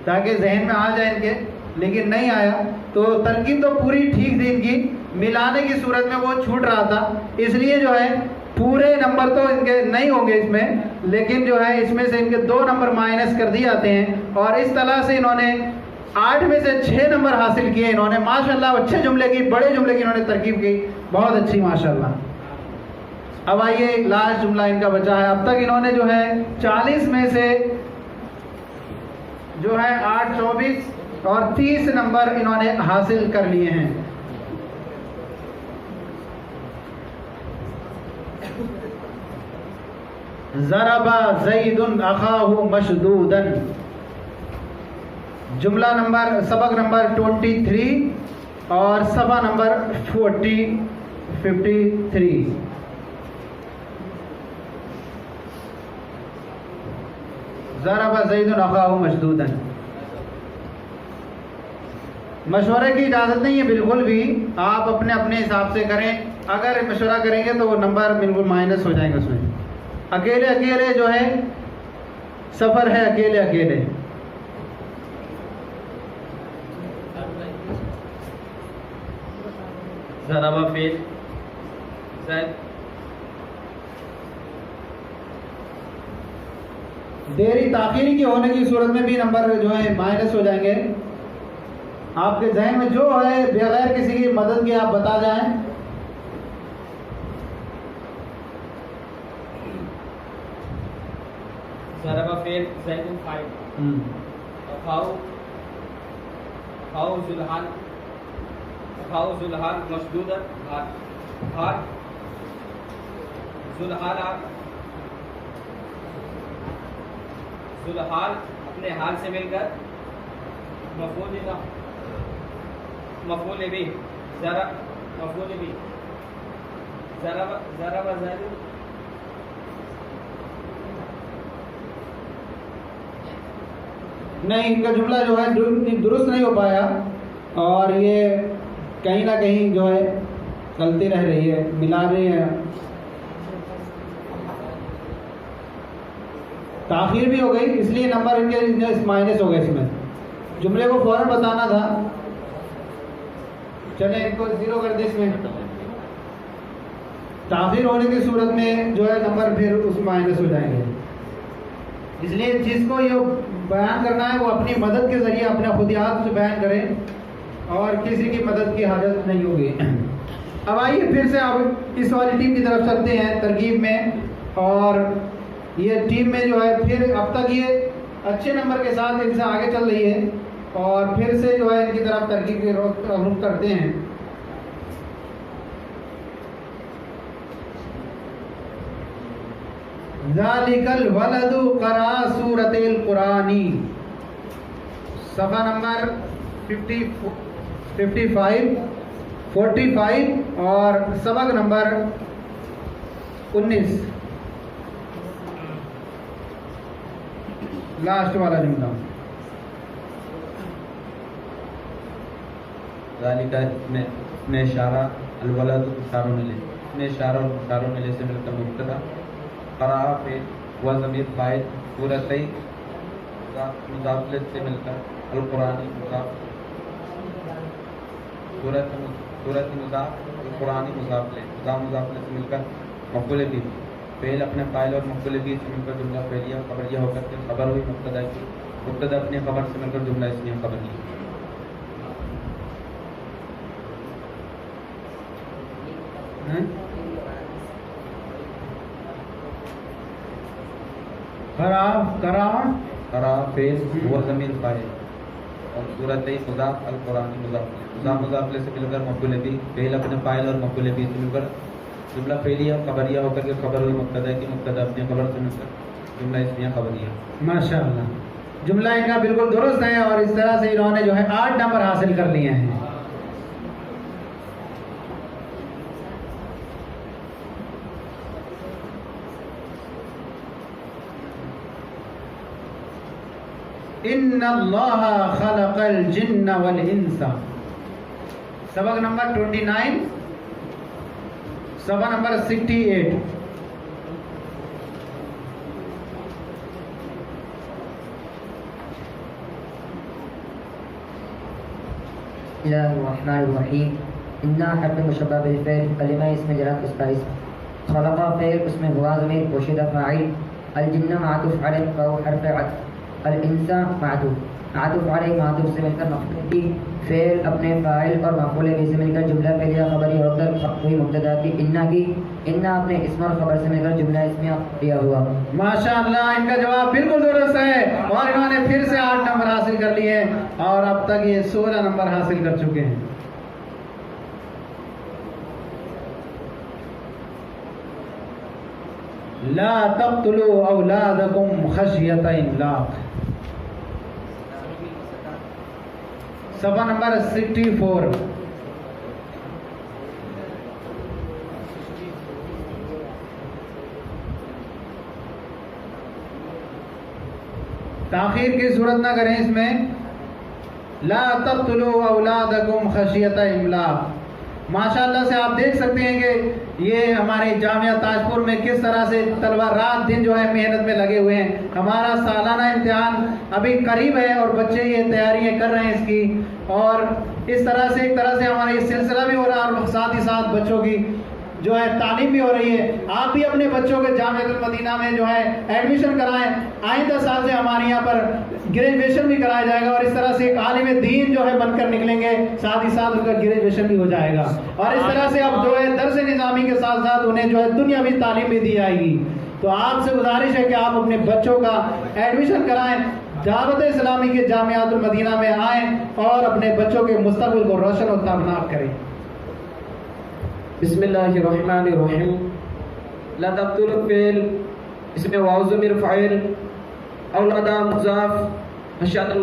ताकि जहन में आ जाए इनके, लेकिन नहीं आया। तो तरकीब तो पूरी ठीक थी इनकी, मिलाने की सूरत में वो छूट रहा था, इसलिए जो है पूरे नंबर तो इनके नहीं होंगे इसमें, लेकिन जो है इसमें से इनके 2 नंबर माइनस कर दिए जाते हैं। और इस तरह से इन्होंने 8 में से 6 नंबर हासिल किए इन्होंने। माशाल्लाह अच्छे जुमले की, बड़े जुमले की इन्होंने तरकीब की, बहुत अच्छी माशाल्लाह। अब आइए लास्ट जुमला इनका बचा है। अब तक इन्होंने जो है 40 में से जो है 8, 24 और 30 नंबर इन्होंने हासिल कर लिए हैं। ज़रबा ज़ैदुन अखाहु मशदूदन, जुमला नंबर सबक नंबर 23 और सफ़ा नंबर 53। ज़रबा ज़ैदुन अखाहु मशदूदन। मशवरे की इजाज़त नहीं है बिल्कुल भी, आप अपने अपने हिसाब से करें। अगर मशवरा करेंगे तो वो नंबर बिल्कुल माइनस हो जाएंगे उसमें। अकेले अकेले जो है सफर है, अकेले अकेले। ज़राबा फेल ज़ैद देरी ताखीरी की होने की सूरत में भी नंबर जो है माइनस हो जाएंगे। आपके जहन में जो है बगैर किसी की मदद के आप बता जाएं। ज़रबा फेल ज़ैदुन फाइल अखाउ ज़ुल्हान मशदूदन हाल ज़ुल्हान अपने हाल से मिलकर मफूल भी ज़रबा ज़ैदुन नहीं, इनका जुमला जो है दुरुस्त नहीं हो पाया और ये कहीं ना कहीं जो है गलती रह रही है, मिला रही है। ताखीर भी हो गई, इसलिए नंबर इनके माइनस हो गए। इसमें जुमले को फौरन बताना था। चले इनको 0 कर दे। इसमें ताखीर होने की सूरत में जो है नंबर फिर उस माइनस हो जाएंगे। इसलिए जिसको ये बयान करना है वो अपनी मदद के जरिए अपने खुदियात से बयान करें और किसी की मदद की हाजत नहीं होगी। अब आइए फिर से अब इस वाली टीम की तरफ चलते हैं तरकीब में। और ये टीम में जो है फिर अब तक ये अच्छे नंबर के साथ इनसे आगे चल रही है और फिर से जो है इनकी तरफ तरकीब के रुख करते हैं। ज़ालिकल वलदु क़रा सूरतिल कुरानी, सफ़ा नंबर 55, 45 और सबक नंबर 19, लास्ट वाला जुमला। ज़ालिका इसमें इशारा, अलवलद इशारों मिले, इसमें इशारा और इशारों मिले से मिलकर मुब्तदा, क़रा फ़ेल व ज़मीर फ़ाइल, सूरतई मुज़ाफ़ से मिलकर अल-क़ुरानी मुज़ाफ़, सूरत मुज़ाफ़ अल-क़ुरानी मुज़ाफ़ से मिलकर मफ़ूल बिही, फ़ेल अपने फ़ाइल और मफ़ूल बिही से मिलकर जुमला फ़ेलिया ख़बरिया होकर के खबर हुई मुब्तदा की, मुब्तदा अपनी खबर से मिलकर जुमला इस्मिया ख़बरिया। करा फेल हुआ ज़मीर फ़ाइल और सूरत मुज़ाफ़ अल-क़ुरानी मुज़ाफ़ से मिलकर मफ़ूल बिही, फ़ेल अपने फ़ाइल और मफ़ूल बिही से मिलकर जुमला फ़ेलिया ख़बरिया होकर के खबर हुई मुब्तदा की, मुब्तदा अपनी खबर से मिलकर जुमला इस्मिया ख़बरिया। माशाअल्लाह, जुमला इनका बिल्कुल दुरुस्त है और इस तरह से इन्होंने जो है 8 नंबर हासिल कर लिए हैं। इन्नल्लाह खलक़ल जिन्न वल इंसा, सबक नंबर 29, सबक नंबर 68। बिस्मिल्लाहिर्रहमानिर्रहीम। इन्ना हर्फ मुशब्बह बिल फ़ेल, कलिमा इसमें जलाल उसका इस्म, खलक़ा फ़ेल उसमें हुआ ज़मीर पोशीदा फ़ाइल, अल जिन्ना मातूफ़ अलैह फ़ाउ हर्फ़ अत्फ़, अल इंसा मातूफ़ अलैह मातूफ़ से मिलकर मफ़ूल की, फ़ेल अपने फ़ाइल और मफ़ूल बिही से मिलकर जुमला फ़ेलिया ख़बरी होकर हुई मुब्तदा की, इन्ना अपने इस्म और ख़बर से मिलकर जुमला इस्मिया ख़बरिया हुआ। माशाअल्लाह, इनका जवाब बिल्कुल दुरुस्त है और इन्होंने फिर से 8 नंबर हासिल कर लिए हैं और अब तक ये 16 नंबर हासिल कर चुके हैं। ला तक़्तुलू औलादकुम खशियत इमलाक़, सफ़ा नंबर 64। ताख़ीर की सूरत ना करें इसमें। ला तक़्तुलू औलादकुम खशियत इमलाक़, माशाअल्लाह से आप देख सकते हैं कि ये हमारे जामिया ताजपुर में किस तरह से तलबा रात दिन जो है मेहनत में लगे हुए हैं। हमारा सालाना इम्तिहान अभी करीब है और बच्चे ये तैयारियां कर रहे हैं इसकी, और इस तरह से एक तरह से हमारा ये सिलसिला भी हो रहा है और साथ ही साथ बच्चों की जो है तालीम भी हो रही है। आप भी अपने बच्चों के जामियातुल मदीना में जो है एडमिशन कराएं। आइंदा साल से हमारे यहाँ पर ग्रेजुएशन भी कराया जाएगा और इस तरह से एक आलिम दीन जो है बनकर निकलेंगे, साथ ही साथ उनका ग्रेजुएशन भी हो जाएगा और इस तरह से अब जो है दर्स निज़ामी के साथ साथ उन्हें जो है दुनियावी तालीम भी दी जाएगी। तो आपसे गुजारिश है कि आप अपने बच्चों का एडमिशन कराएं, दावत इस्लामी के जामियातुल मदीना में आएँ और अपने बच्चों के मुस्तक़बिल को रोशन और ताबनाक करें। बिस्मिल्लाहिर्रहमानिर्रहीम। ला तक़्तुलू फ़ेल इसमें वाउ ज़मीर फ़ाइल, औलादा मुज़ाफ़ हशियतुल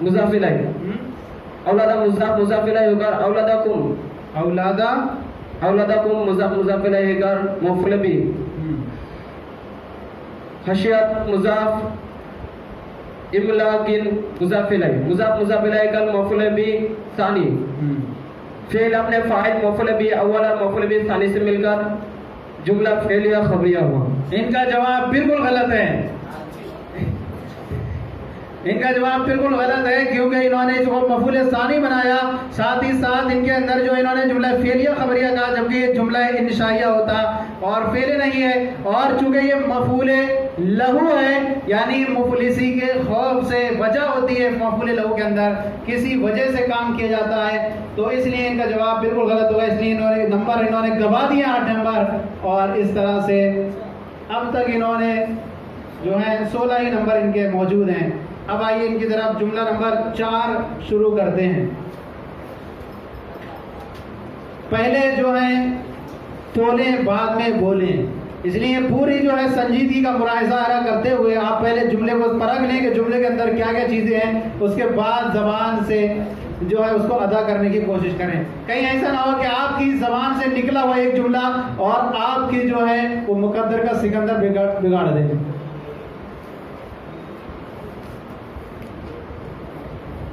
मुज़ाफ़ इलैह, औलादा मुज़ाफ़ इलैह होकर औलादाकुम मुज़ाफ़ इलैह होकर मफ़ऊल बिही, हशियत मुज़ाफ़ इमलाकिन मुज़ाफ़ इलैह का मफ़ऊल बिही सानी, फ़ेल अपने फ़ाइल मफ़ऊल बिही अव्वल और मफ़ऊल बिही सानी से मिलकर जुमला फ़ेलिया ख़बरिया हुआ। इनका जवाब बिल्कुल गलत है, इनका जवाब बिल्कुल गलत है क्योंकि इन्होंने जो मफ़ऊल सानी बनाया, साथ ही साथ इनके अंदर जो इन्होंने जुमला फ़ेलिया ख़बरिया कहा, जबकि ये जुमला इंशाइया होता और फ़ेल नहीं है। और चूंकि ये मफ़ऊल लहू है यानी मुफलिसी के खौफ से वजह होती है, मफ़ऊल लहू के अंदर किसी वजह से काम किया जाता है, तो इसलिए इनका जवाब बिल्कुल गलत होगा। इसलिए इन्होंने गवा दिया 8 नंबर और इस तरह से अब तक इन्होंने जो है 16 ही नंबर इनके मौजूद हैं। अब आइए इनकी तरफ जुमला नंबर 4 शुरू करते हैं। पहले जो है तोले बाद में बोलें, इसलिए पूरी जो है संजीदगी का मुलाहिज़ा करते हुए आप पहले जुमले को परख लें कि जुमले के अंदर क्या क्या चीज़ें हैं, उसके बाद ज़बान से जो है उसको अदा करने की कोशिश करें। कहीं ऐसा ना हो कि आपकी ज़बान से निकला हुआ एक जुमला और आपकी जो है वो मुकद्दर का सिकंदर बिगाड़ दे।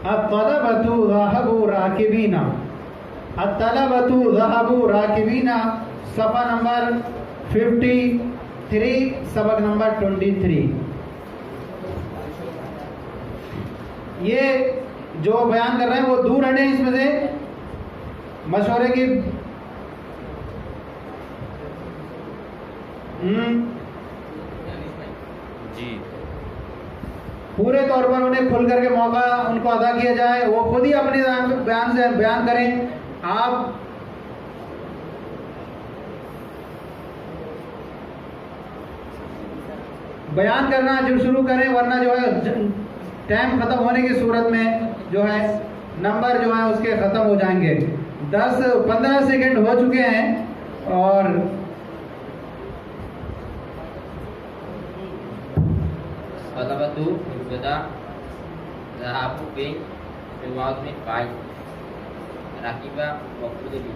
अत्तलबतु ज़हबू राकिबीना, अत्तलबतु ज़हबू राकिबीना, सफ़ा नंबर 53, सबक नंबर 23। ये जो बयान कर रहे हैं वो दूर हटे इसमें से, मशवरे की जी पूरे तौर पर उन्हें खुल करके मौका उनको अदा किया जाए, वो खुद ही अपने बयान से बयान करें। आप बयान करना जो शुरू करें, वरना जो है टाइम खत्म होने की सूरत में जो है नंबर जो है उसके खत्म हो जाएंगे। 10-15 सेकंड हो चुके हैं और तलबतु मुब्तदा ज़हाबु फ़ेल रिवाज में फ़ाइल राकिबा मफ़ऊल बिही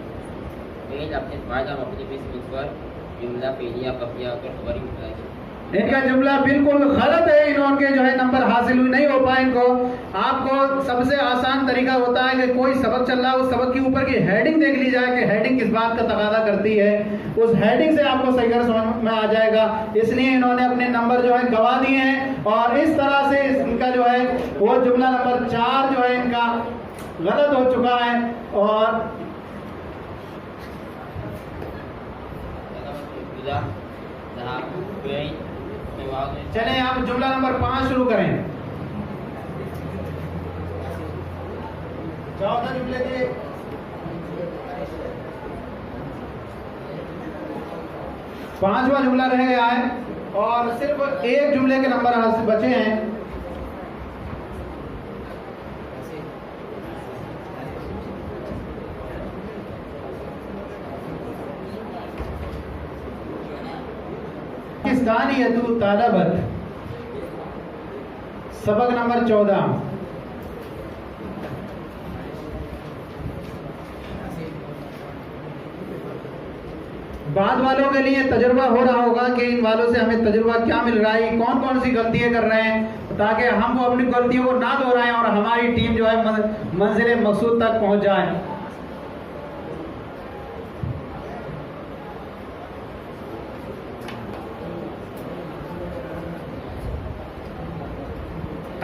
फ़ेल अपने फ़ाइल और मफ़ऊल बिही से मिलकर जुमला फ़ेलिया क़ब्लिया और ख़बरी मुब्तदा। इनका जुमला बिल्कुल गलत है, इनके जो है नंबर हासिल नहीं हो पाए इनको। आपको सबसे आसान तरीका होता है कि कोई सबक चल रहा है, उस सबक के ऊपर की हेडिंग देख ली जाए कि हेडिंग किस बात का तकादा करती है, उस हेडिंग से आपको सही कर समझ में आ जाएगा। इसलिए इन्होंने अपने नंबर जो है गवा दिए हैं और इस तरह से इनका जो है वो जुमला नंबर 4 जो है इनका गलत हो चुका है। और चलें आप जुमला नंबर 5 शुरू करें। 14 जुमले के 5वां जुमला रह गया है और सिर्फ एक जुमले के नंबर बचे हैं। पाकिस्तानियतु तालबत, सबक नंबर 14। बाद वालों के लिए तजुर्बा हो रहा होगा कि इन वालों से हमें तजुर्बा क्या मिल रहा है, कौन कौन सी गलतियां कर रहे हैं, ताकि हम वो अपनी गलतियों को ना दोहराएं और हमारी टीम जो है मंजिल मकसूद तक पहुंच जाए।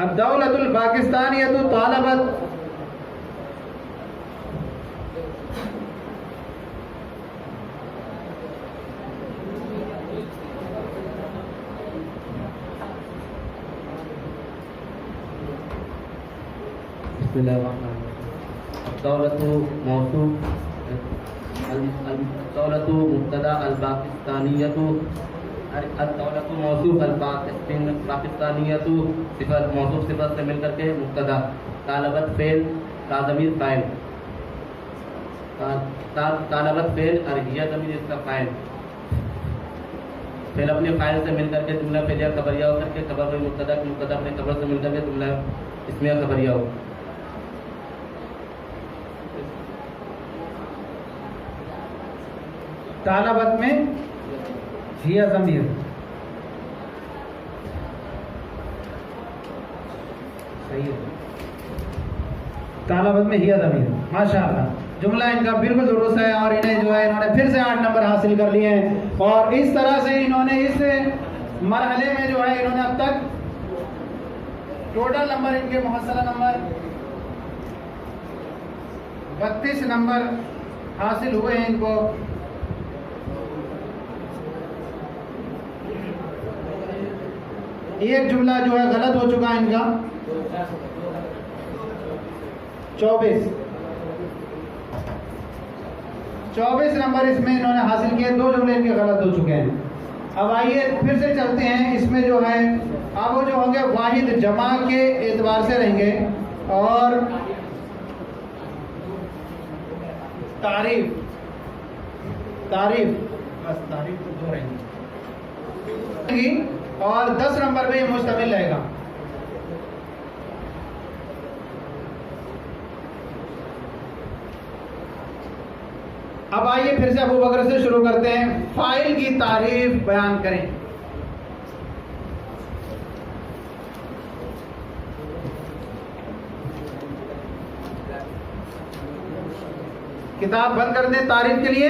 अद-दौलतुल पाकिस्तानियतु तालबत, दौलतु मौसूफ दौलतु मुब्तदा अल पाकिस्तानियतु दौलतु मौसूफ अल पाकिस्तानियतु सिफत मौसूफ सिफत से मिलकर के मुब्तदा, तालबत फेल ताज़मीर फ़ाइल, तालबत फेल और हिया ज़मीर इसका फ़ाइल, फेल अपने फ़ाइल से मिलकर के जुमला फेलिया खबरिया होकर के खबर में मुब्तदा अपने खबर से मिलकर के जुमला इसमें खबरिया हो। तालबत में हिया ज़मीर, सही है, तालबत में हिया ज़मीर, माशाअल्लाह जुमला इनका बिल्कुल दुरुस्त है और इन्हें जो है इन्होंने फिर से 8 नंबर हासिल कर लिए हैं। और इस तरह से इन्होंने इस मरहले में जो है इन्होंने अब तक टोटल नंबर इनके मुहस्सला नंबर 32 नंबर हासिल हुए हैं इनको। एक जुमला जो है गलत हो चुका है इनका 24 नंबर इसमें इन्होंने हासिल किए, 2 जुमले इनके गलत हो चुके हैं। अब आइए फिर से चलते हैं, इसमें जो है अब वो जो होंगे वाहिद जमा के एतबार से रहेंगे और तारीफ बस तारीफ तो 2 रहेंगी और 10 नंबर पे मुश्तमिल रहेगा। अब आइए फिर से अबू बकर से शुरू करते हैं। फाइल की तारीफ बयान करें। किताब बंद कर दें तारीफ के लिए,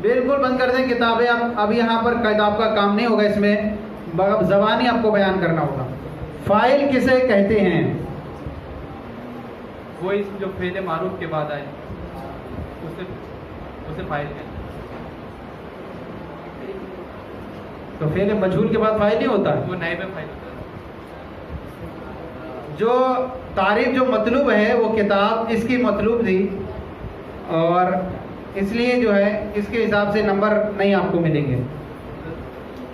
बिल्कुल बंद कर दें किताबें। अब यहाँ पर किताब का काम नहीं होगा, इसमें ज़बानी आपको बयान करना होगा। फाइल किसे कहते हैं? वो इस जो फेल मारूफ के बाद आए उसे फाइल कहते हैं। तो फेल मजहूल के बाद फाइल नहीं होता है, वो नए में फाइल होता है। जो तारीफ जो मतलूब है वो किताब इसकी मतलूब थी, और इसलिए जो है इसके हिसाब से नंबर नहीं आपको मिलेंगे।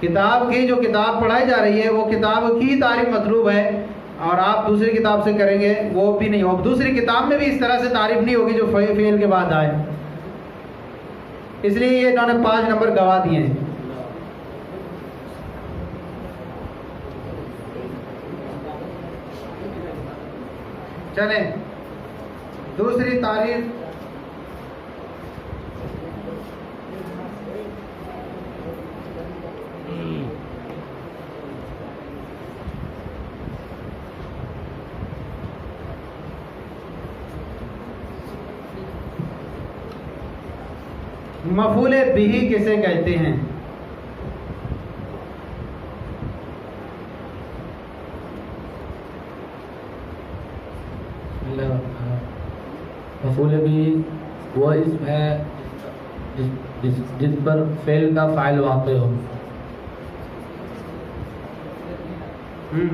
किताब की जो किताब पढ़ाई जा रही है वो किताब की तारीफ मतलूब है, और आप दूसरी किताब से करेंगे वो भी नहीं होगा। दूसरी किताब में भी इस तरह से तारीफ नहीं होगी जो फेल के बाद आए, इसलिए ये इन्होंने 5 नंबर गवा दिए हैं। चले दूसरी तारीफ, मफूले बिही किसे कहते हैं? मफूल भी वो इसम है जिस पर फेल का फाइल वाक़ हो।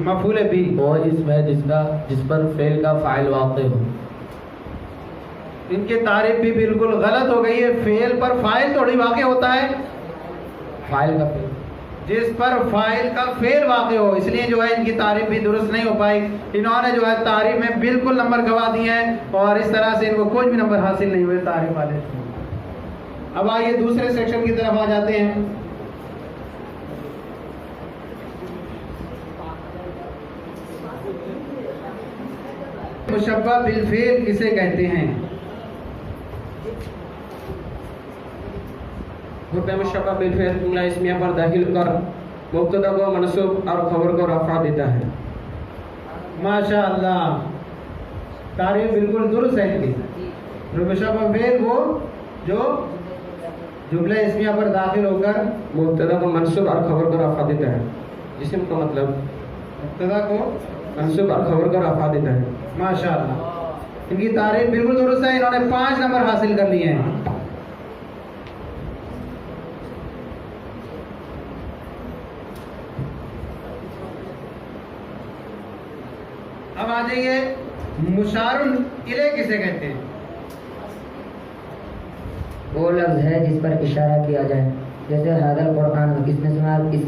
मफूले भी वो इसम है जिस पर फेल का फाइल वाक़ हो। इनकी तारीफ भी बिल्कुल गलत हो गई है। फेल पर फाइल थोड़ी वाक़ होता है, फाइल का फेल जिस पर फाइल का फेल वाक़ हो, इसलिए जो है इनकी तारीफ भी दुरुस्त नहीं हो पाई। इन्होंने जो है तारीफ में बिल्कुल नंबर गवा दिए हैं, और इस तरह से इनको कोई भी नंबर हासिल नहीं हुए तारीफ वाले। अब आइए दूसरे सेक्शन की तरफ आ जाते हैं। मुशब्बह बिल फेल किसे कहते हैं? मुशब्बह बिल फेल जुमला इस्मिया पर दाखिल कर मुब्तदा को मनसूब और खबर को रफा देता है। माशाअल्लाह, तारीफ बिल्कुल दुरुस्त है इनकी। मुशब्बह फेल वो जो जुमला इस्मिया पर दाखिल होकर मुब्तदा को मनसूब और खबर को रफा देता है। जिस्म का मतलब मुब्तदा को मनसूब और खबर को रफा देता है। माशाअल्लाह, इनकी तारीफ बिल्कुल दुरुस्त है। इन्होंने 5 नंबर हासिल कर लिए हैं। अब आ जाइए, मुशारुन इले किसे कहते हैं? वो लफ्ज़ है जिस पर इशारा किया जाए, जैसे हादल कुरान। इस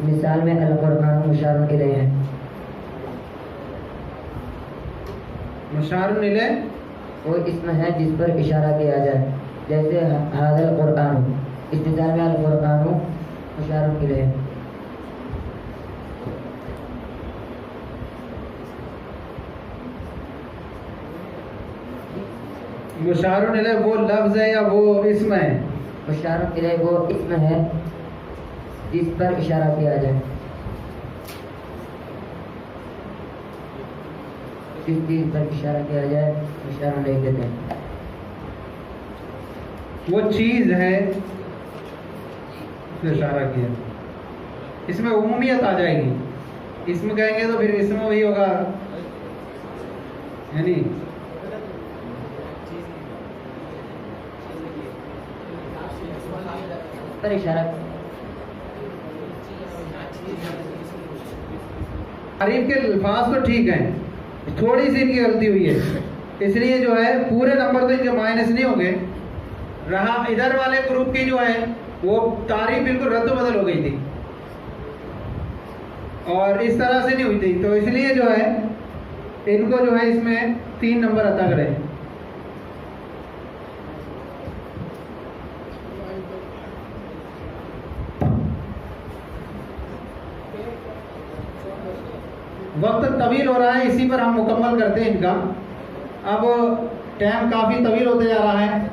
मिसाल में अल कुरान मुशारुन इलैह है। मुशारुन इले वो इसम है जिस पर इशारा किया जाए, जैसे हादल कुरान। इस मिसाल में अल कुरान मुशारुन इलैह है। मुशारुन इले वो लफ्ज है या वो इसम है? मुशारुन इलैह वो इसम है जिस पर इशारा किया जाए। जिस चीज पर इशारा किया जाए मुशारुन इलैह कहते हैं। वो चीज है इशारा किया, इसमें उमूमियत आ जाएगी। इसमें कहेंगे तो फिर इसमें वही होगा, यानी पर इशारा। तारीफ के अल्फाज तो ठीक हैं, थोड़ी सी इनकी गलती हुई है, इसलिए जो है पूरे नंबर तो इनके माइनस नहीं होंगे। रहा इधर वाले ग्रुप की जो है वो तारीफ बिल्कुल रद्द बदल हो गई थी और इस तरह से नहीं हुई थी, तो इसलिए जो है इनको जो है इसमें 3 नंबर अता करें। वक्त तवील हो रहा है, इसी पर हम मुकम्मल करते हैं इनका। अब टाइम काफ़ी तवील होते जा रहा है।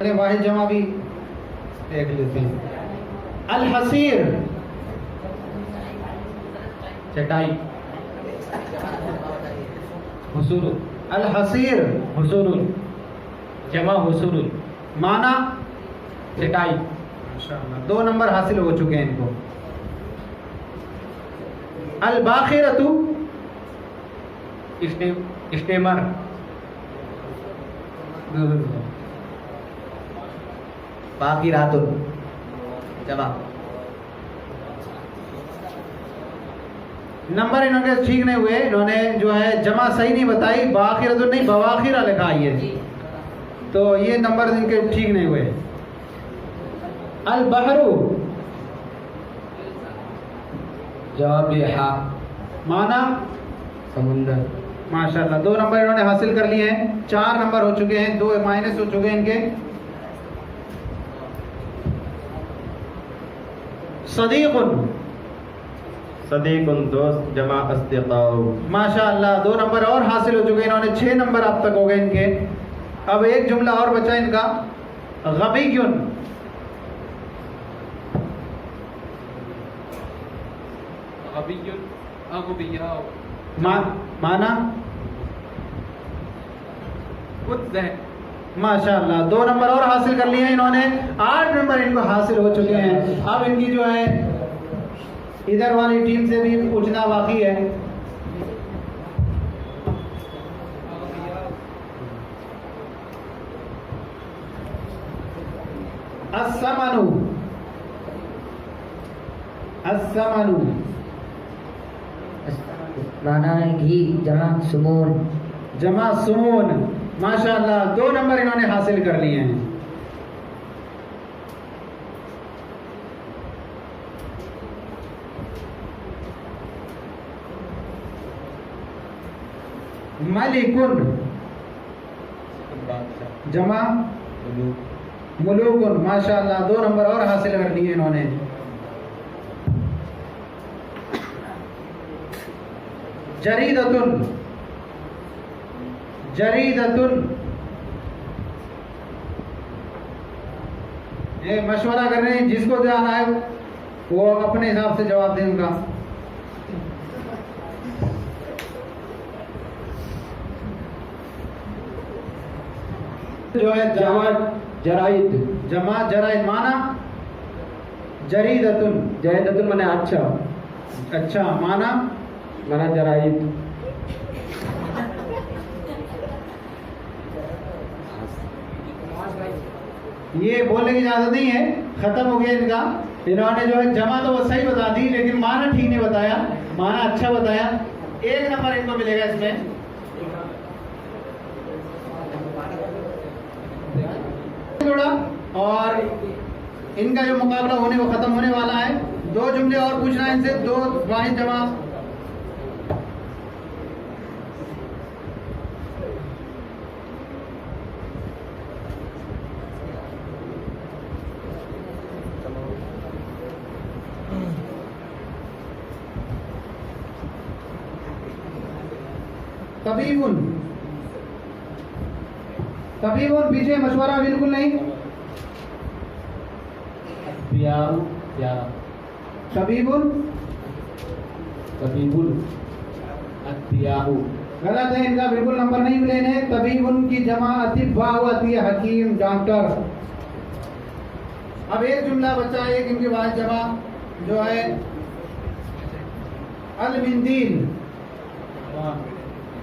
अरे वाहिद जमा भी देख लेते हैं। अल हसीर चटाई, हुसूरुन, अल हसीर हुसूरुन, जमा हुसूरुन, माना चटाई। माशाअल्लाह 2 नंबर हासिल हो चुके हैं इनको। अल बाखिरतु स्टेमर, बाकी रातुन जमा। नंबर इन्होंने ठीक नहीं हुए, इन्होंने जो है जमा सही नहीं बताई, बाखिरतुन नहीं बवाखिरा लिखा है ये, तो ये नंबर इनके ठीक नहीं हुए। अल बहरु जवाब हा, माना समुंदर। माशाल्लाह 2 नंबर इन्होंने हासिल कर लिए हैं। 4 नंबर हो चुके हैं, 2 माइनस हो चुके हैं इनके। सदीकुन, सदीकुन दोस्त, जमा अस्तिकाउ। माशाअल्लाह 2 नंबर और हासिल हो चुके हैं इन्होंने। 6 नंबर अब तक हो गए इनके। अब एक जुमला और बचा इनका, गबीयुन, गबीयुन, अगबियाउ, माना माशाअल्लाह 2 नंबर और हासिल कर लिए हैं इन्होंने। 8 नंबर इनको हासिल हो चुके हैं। अब इनकी जो है इधर वाली टीम से भी पूछना बाकी है। अस्समनु, अस्समनु माना है घी, जमा सुमून, जमा सुमून। माशाअल्लाह 2 नंबर इन्होंने हासिल कर लिए हैं। मलिकुन, जमा मुलूकुन। माशाअल्लाह 2 नंबर और हासिल कर लिए इन्होंने। जरीदतुन, जरीदतुन, ये मशवरा कर रहे हैं, जिसको जाना है वो अपने हिसाब से जवाब दें उनका। जो है जमा जराइद, जमा जराइद, माना जरीदतुन, जयदतुन माने अच्छा, अच्छा, माना जराइद। ये बोलने की इजाजत नहीं है, खत्म हो गया इनका। इन्होंने जो है जमा तो वो सही बता दी, लेकिन माना ठीक नहीं बताया, माना अच्छा बताया। 1 नंबर इनको मिलेगा इसमें। थोड़ा और इनका जो मुकाबला होने को खत्म होने वाला है। 2 जुमले और पूछना है इनसे, 2 वाहिद जवाब। तबीबुन, तबीबुन पीछे मशवरा बिल्कुल नहीं। प्यारा, तबीबुन, तबीबुल, अतियाहु। गलत है, इनका बिल्कुल नंबर नहीं मिले हैं। तबीबुन की जमा अतिबा होती है, हकीम, डॉक्टर। अब एक जुमला बचा, एक इनके बाद जवाब जो है अल मिंदील,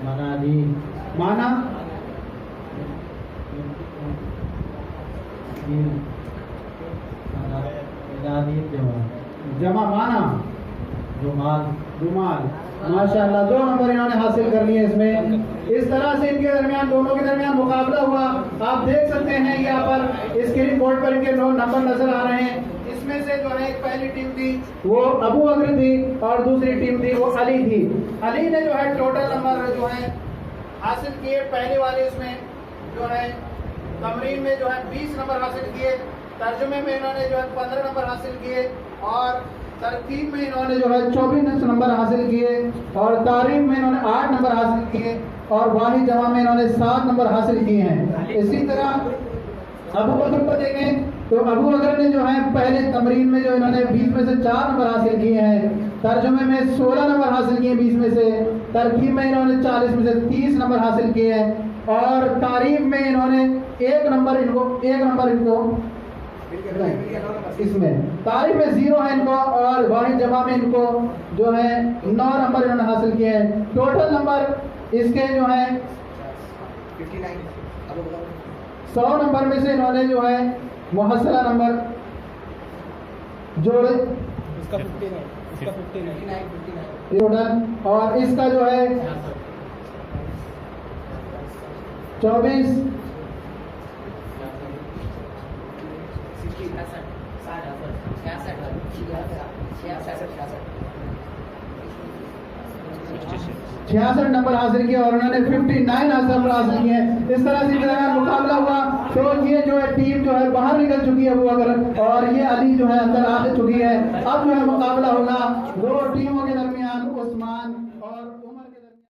मनादी, माना जमा, माना रुमाल, रुमाल। माशाअल्लाह 2 नंबर इन्होंने हासिल कर लिए इसमें। इस तरह से इनके दरमियान, दोनों के दरमियान मुकाबला हुआ। आप देख सकते हैं यहाँ पर स्क्रीन बोर्ड पर इनके 9 नंबर नजर आ रहे हैं। इसमें से जो है एक पहली टीम थी वो अबू बकर थी और दूसरी टीम थी वो अली थी। अली ने जो है टोटल नंबर जो है हासिल किए। पहले वाले इसमें जो है तमरीन में जो है 20 नंबर हासिल किए, तर्जुमे में इन्होंने जो है 15 नंबर हासिल किए और तरकीब में इन्होंने जो है 24 नंबर हासिल किए और तारीफ में इन्होंने 8 नंबर हासिल किए और वाहिद जमा में इन्होंने 7 नंबर हासिल किए हैं। इसी तरह अबू बकर को देखें तो अबू बकर ने जो है पहले तमरीन में जो इन्होंने 20 में से 4 नंबर हासिल किए हैं, तर्जुमे में 16 नंबर हासिल किए 20 में से, तरकीब में इन्होंने 40 में से 30 नंबर हासिल किए हैं और तारीफ में इन्होंने एक नंबर इनको इसमें तारीफ में 0 है इनको और वाहिद जमा में इनको जो है 9 नंबर इन्होंने हासिल किए हैं। टोटल नंबर इसके जो है 100 नंबर में से इन्होंने जो है मुहस्सला नंबर जोड़े टोटल और इसका जो है 24 66 नंबर हासिल किए और उन्होंने 59 नंबर हासिल किए हैं। इस तरह से दरमियान मुकाबला हुआ तो ये जो है टीम जो है बाहर निकल चुकी है वो अगर और ये अली जो है अंदर आ चुकी है। अब जो है मुकाबला होगा दो टीमों के दरमियान उस्मान